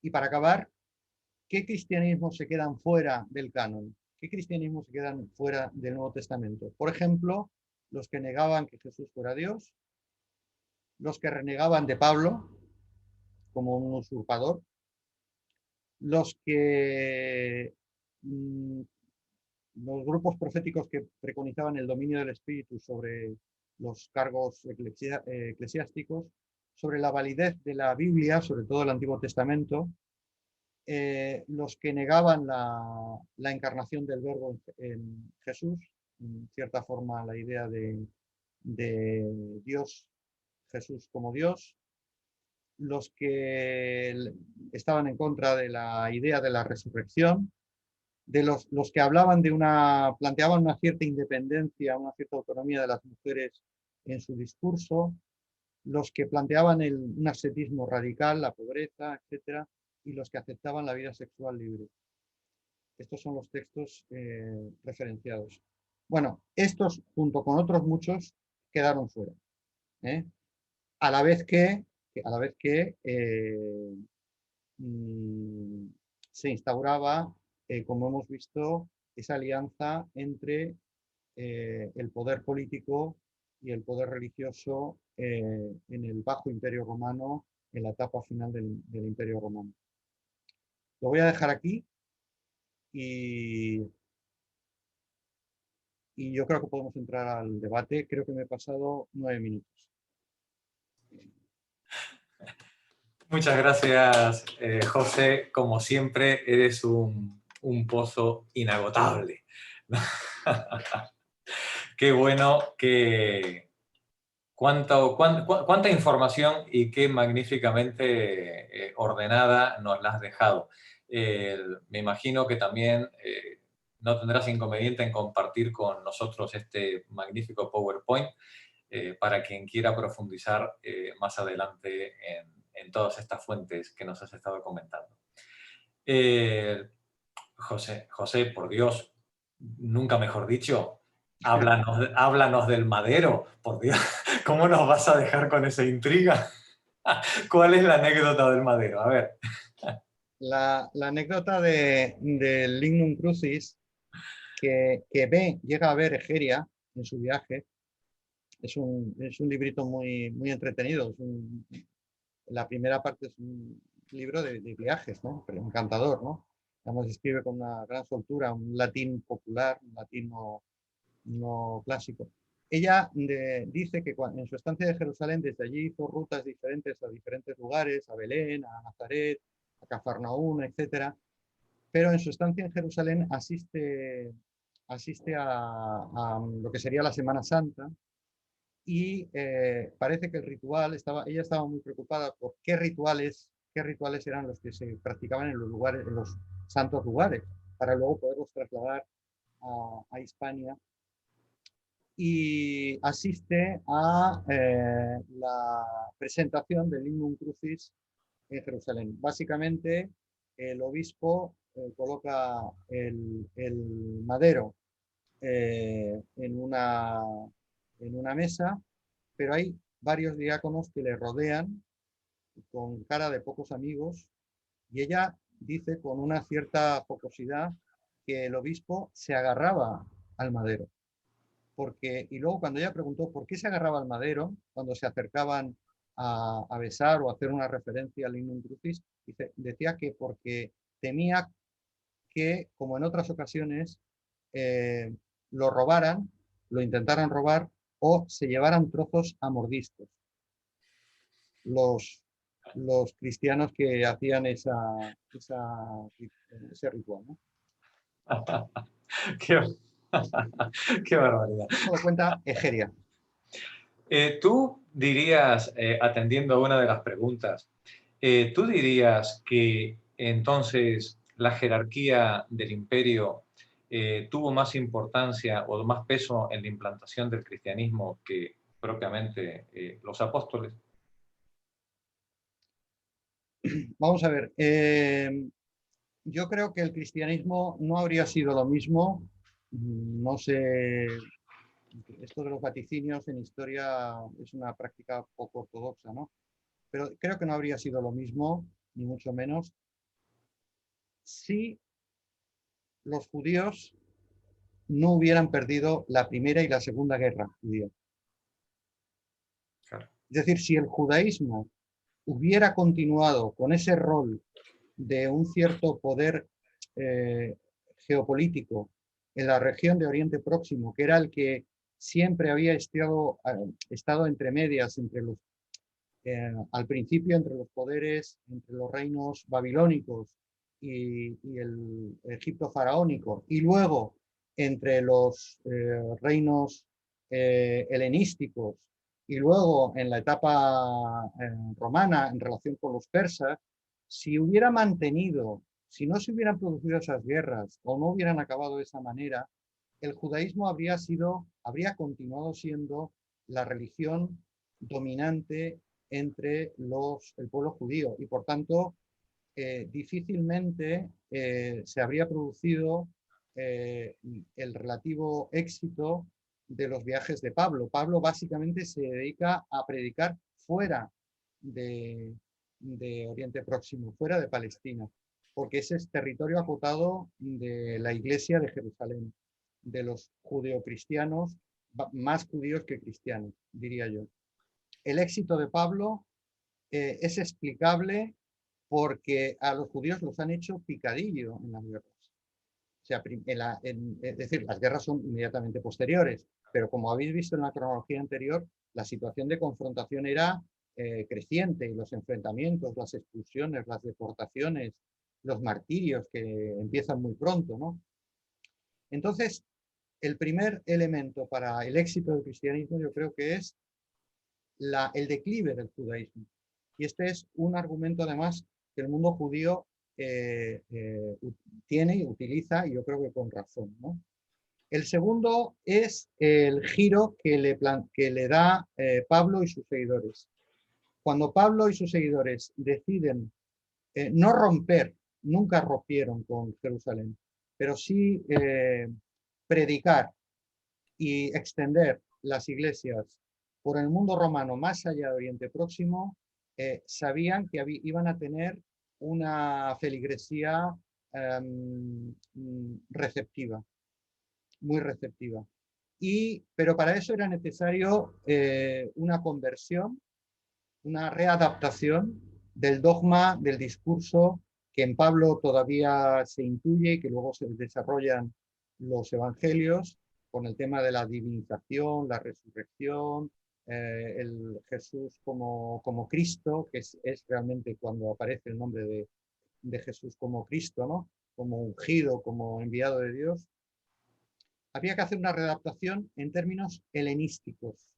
Y para acabar, ¿qué cristianismos se quedan fuera del canon? ¿Qué cristianismos se quedan fuera del Nuevo Testamento? Por ejemplo, los que negaban que Jesús fuera Dios, los que renegaban de Pablo como un usurpador, los grupos proféticos que preconizaban el dominio del Espíritu sobre los cargos eclesiásticos, sobre la validez de la Biblia, sobre todo el Antiguo Testamento, los que negaban la encarnación del Verbo en Jesús, en cierta forma la idea de Dios, Jesús como Dios, los que estaban en contra de la idea de la resurrección, de los que hablaban planteaban una cierta independencia, una cierta autonomía de las mujeres en su discurso, los que planteaban un ascetismo radical, la pobreza, etc., y los que aceptaban la vida sexual libre. Estos son los textos referenciados. Bueno, estos, junto con otros muchos, quedaron fuera. A la vez que se instauraba, como hemos visto, esa alianza entre el poder político y el poder religioso en el Bajo Imperio Romano, en la etapa final del Imperio Romano. Lo voy a dejar aquí y yo creo que podemos entrar al debate. Creo que me he pasado 9 minutos. Muchas gracias, José. Como siempre, eres un pozo inagotable. Qué bueno, cuánta información y qué magníficamente ordenada nos la has dejado. Me imagino que también no tendrás inconveniente en compartir con nosotros este magnífico PowerPoint para quien quiera profundizar más adelante en todas estas fuentes que nos has estado comentando. José, por Dios, nunca mejor dicho, háblanos del madero, por Dios. ¿Cómo nos vas a dejar con esa intriga? ¿Cuál es la anécdota del madero? A ver. La anécdota del Lignum Crucis, que llega a ver Egeria en su viaje, es un librito muy, muy entretenido. La primera parte es un libro de viajes, ¿no? Pero encantador, ¿no? Además escribe con una gran soltura, un latín popular, un latín no clásico. Ella dice que en su estancia de Jerusalén, desde allí hizo rutas diferentes a diferentes lugares, a Belén, a Nazaret, a Cafarnaúm, etc. Pero en su estancia en Jerusalén asiste a lo que sería la Semana Santa y parece que el ritual, ella estaba muy preocupada por qué rituales eran los que se practicaban en los santos lugares, para luego poderlos trasladar a Hispania. y asiste a la presentación del Lignum Crucis en Jerusalén. Básicamente, el obispo coloca el madero en una mesa, pero hay varios diáconos que le rodean con cara de pocos amigos, y ella dice con una cierta jocosidad que el obispo se agarraba al madero. Y luego cuando ella preguntó por qué se agarraba al madero, cuando se acercaban a besar o a hacer una referencia al Lignum Crucis, decía que porque temía que, como en otras ocasiones, eh, lo robaran, lo intentaran robar o se llevaran trozos a mordiscos los cristianos que hacían ese ritual, ¿no? Qué, qué barbaridad. Eso lo cuenta Egeria. Tú dirías, atendiendo a una de las preguntas, tú dirías que entonces la jerarquía del imperio tuvo más importancia o más peso en la implantación del cristianismo que propiamente los apóstoles. Vamos a ver, yo creo que el cristianismo no habría sido lo mismo, no sé, esto de los vaticinios en historia es una práctica poco ortodoxa, ¿no? Pero creo que no habría sido lo mismo, ni mucho menos, si los judíos no hubieran perdido la Primera y la Segunda Guerra judía. Claro. Es decir, si el judaísmo hubiera continuado con ese rol de un cierto poder geopolítico en la región de Oriente Próximo, que era el que siempre había estado entre medias, al principio entre los poderes, entre los reinos babilónicos y el Egipto faraónico, y luego entre los reinos helenísticos, y luego en la etapa romana en relación con los persas, si hubiera mantenido, si no se hubieran producido esas guerras o no hubieran acabado de esa manera, el judaísmo habría continuado siendo la religión dominante entre el pueblo judío, y por tanto difícilmente se habría producido el relativo éxito de los viajes de Pablo. Pablo básicamente se dedica a predicar fuera de Oriente Próximo, fuera de Palestina, porque ese es territorio acotado de la Iglesia de Jerusalén, de los judeocristianos, más judíos que cristianos, diría yo. El éxito de Pablo es explicable porque a los judíos los han hecho picadillo en las guerras. O sea, es decir, las guerras son inmediatamente posteriores, pero como habéis visto en la cronología anterior, la situación de confrontación era creciente, y los enfrentamientos, las expulsiones, las deportaciones, los martirios que empiezan muy pronto, ¿no? Entonces, el primer elemento para el éxito del cristianismo yo creo que es el declive del judaísmo. Y este es un argumento además que el mundo judío tiene y utiliza, y yo creo que con razón, ¿no? El segundo es el giro que le da Pablo y sus seguidores. Cuando Pablo y sus seguidores deciden no romper, nunca rompieron con Jerusalén, pero sí predicar y extender las iglesias por el mundo romano más allá de Oriente Próximo, sabían que iban a tener una feligresía receptiva, muy receptiva. Pero para eso era necesario una conversión, una readaptación del dogma, del discurso que en Pablo todavía se intuye y que luego se desarrollan los evangelios, con el tema de la divinización, la resurrección, el Jesús como Cristo, que es realmente cuando aparece el nombre de Jesús como Cristo, ¿no? Como ungido, como enviado de Dios. Había que hacer una readaptación en términos helenísticos.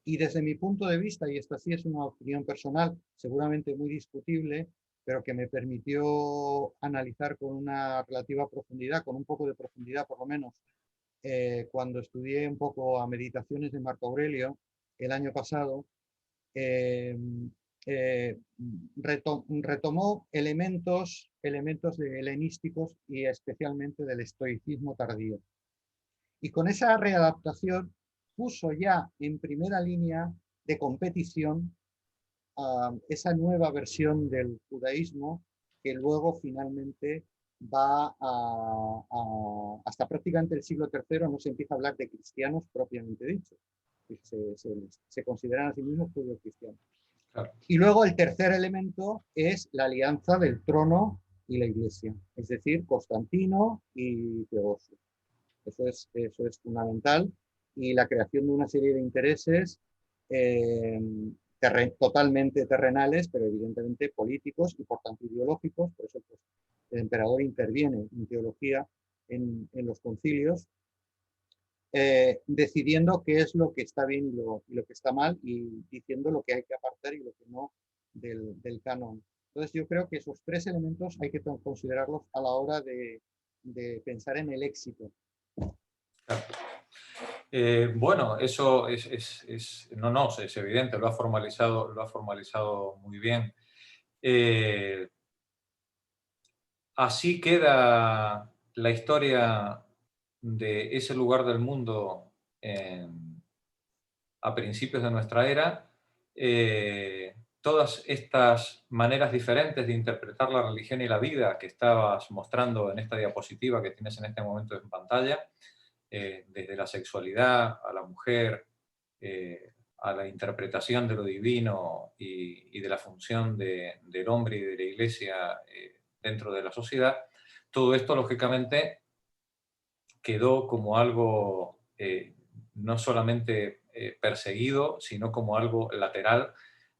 Y desde mi punto de vista, y esta sí es una opinión personal, seguramente muy discutible, pero que me permitió analizar con una relativa profundidad, con un poco de profundidad por lo menos, cuando estudié un poco a Meditaciones de Marco Aurelio el año pasado, eh, retomó elementos de helenísticos y especialmente del estoicismo tardío. Y con esa readaptación puso ya en primera línea de competición esa nueva versión del judaísmo que luego finalmente va hasta prácticamente el siglo III no se empieza a hablar de cristianos propiamente dicho. Se consideran a sí mismos judíos cristianos. Claro. Y luego el tercer elemento es la alianza del trono y la iglesia, es decir, Constantino y Teodosio. Eso es fundamental. Y la creación de una serie de intereses totalmente terrenales, pero evidentemente políticos y por tanto ideológicos. Por eso pues, el emperador interviene en teología en los concilios, decidiendo qué es lo que está bien y lo que está mal y diciendo lo que hay que apartar y lo que no del canon. Entonces yo creo que esos tres elementos hay que considerarlos a la hora de pensar en el éxito. Claro. Bueno, eso no, es evidente, lo ha formalizado muy bien. Así queda la historia de ese lugar del mundo a principios de nuestra era. Todas estas maneras diferentes de interpretar la religión y la vida que estabas mostrando en esta diapositiva que tienes en este momento en pantalla, desde la sexualidad a la mujer, a la interpretación de lo divino y de la función del hombre y de la iglesia dentro de la sociedad, todo esto lógicamente quedó como algo no solamente perseguido, sino como algo lateral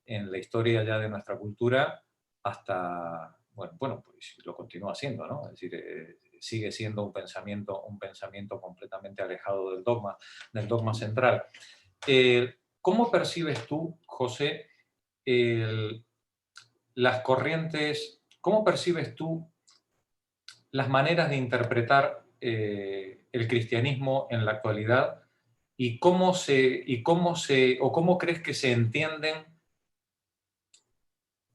en la historia ya de nuestra cultura hasta, bueno pues lo continúa siendo, ¿no? Es decir, sigue siendo un pensamiento completamente alejado del dogma central. ¿Cómo percibes tú, José, las corrientes, cómo percibes tú las maneras de interpretar el cristianismo en la actualidad y cómo crees que se entienden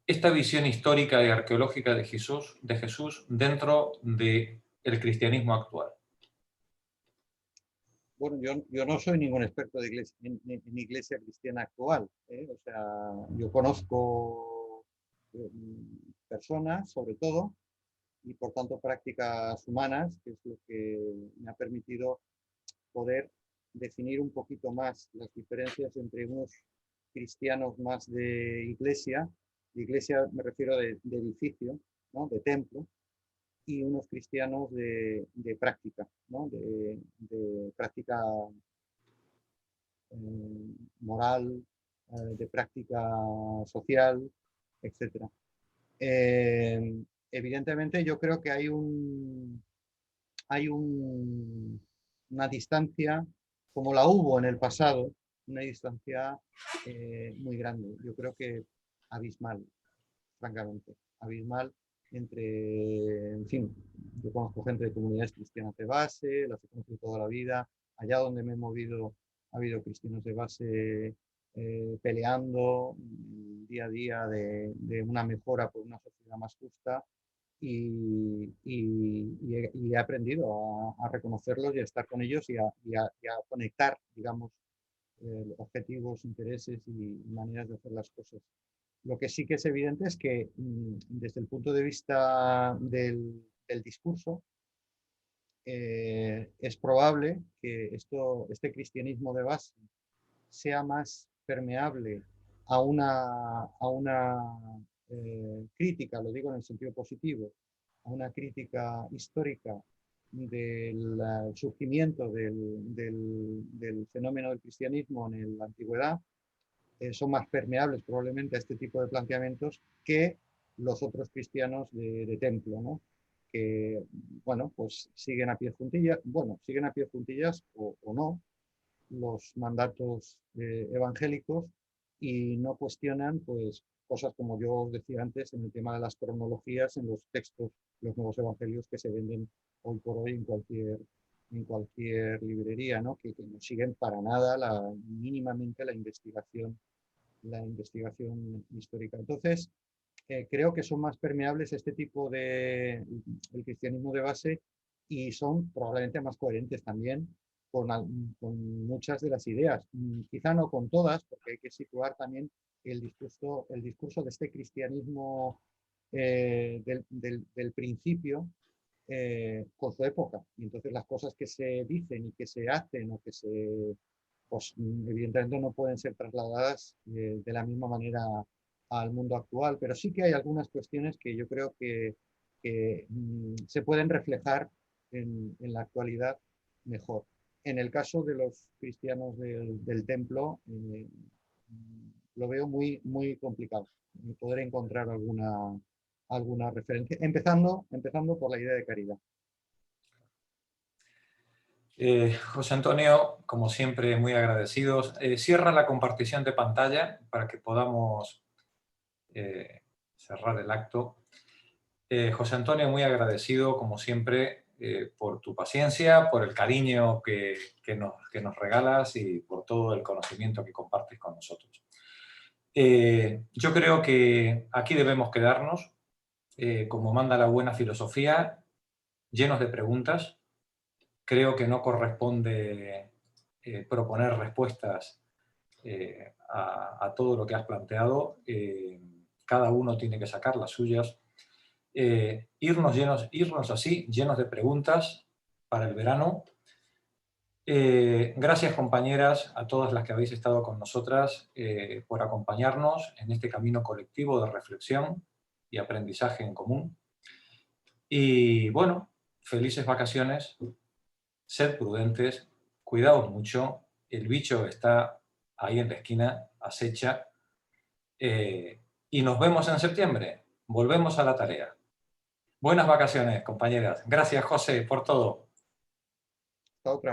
esta visión histórica y arqueológica de Jesús dentro del cristianismo actual? Bueno, yo no soy ningún experto de iglesia, en iglesia cristiana actual. O sea, yo conozco personas, sobre todo, y por tanto prácticas humanas, que es lo que me ha permitido poder definir un poquito más las diferencias entre unos cristianos más de iglesia me refiero de edificio, ¿no? De templo, y unos cristianos de práctica, ¿no? de práctica moral, de práctica social, etc. Evidentemente yo creo que hay una distancia, como la hubo en el pasado, una distancia muy grande. Yo creo que abismal, francamente, abismal entre, en fin, yo conozco gente de comunidades cristianas de base, las he conocido toda la vida, allá donde me he movido ha habido cristianos de base peleando día a día de una mejora por una sociedad más justa y he aprendido a reconocerlos y a estar con ellos y a conectar, digamos, objetivos, intereses y maneras de hacer las cosas. Lo que sí que es evidente es que desde el punto de vista del discurso, es probable que este cristianismo de base sea más permeable a una crítica, lo digo en el sentido positivo, a una crítica histórica del surgimiento del fenómeno del cristianismo en la antigüedad, son más permeables probablemente a este tipo de planteamientos que los otros cristianos de templo, ¿no? Que, bueno, pues siguen a pie juntillas, o no los mandatos evangélicos y no cuestionan, pues, cosas como yo os decía antes en el tema de las cronologías en los textos, los nuevos evangelios que se venden hoy por hoy en cualquier librería, ¿no? Que no siguen para nada mínimamente la investigación histórica. Entonces, creo que son más permeables a este tipo el cristianismo de base, y son probablemente más coherentes también con muchas de las ideas. Quizá no con todas, porque hay que situar también el discurso de este cristianismo del principio con su época. Y entonces las cosas que se dicen y que se hacen o que pues evidentemente no pueden ser trasladadas de la misma manera al mundo actual, pero sí que hay algunas cuestiones que yo creo que se pueden reflejar en la actualidad mejor. En el caso de los cristianos del templo, lo veo muy, muy complicado poder encontrar alguna referencia, empezando por la idea de caridad. José Antonio, como siempre, muy agradecidos. Cierra la compartición de pantalla para que podamos cerrar el acto. José Antonio, muy agradecido, como siempre, por tu paciencia, por el cariño que nos regalas y por todo el conocimiento que compartes con nosotros. Yo creo que aquí debemos quedarnos, como manda la buena filosofía, llenos de preguntas. Creo que no corresponde proponer respuestas a todo lo que has planteado. Cada uno tiene que sacar las suyas. Irnos así, llenos de preguntas para el verano. Gracias, compañeras, a todas las que habéis estado con nosotras por acompañarnos en este camino colectivo de reflexión y aprendizaje en común. Y bueno, felices vacaciones, sed prudentes, cuidaos mucho, el bicho está ahí en la esquina, acecha, y nos vemos en septiembre. Volvemos a la tarea. Buenas vacaciones, compañeras. Gracias, José, por todo. Hasta otra.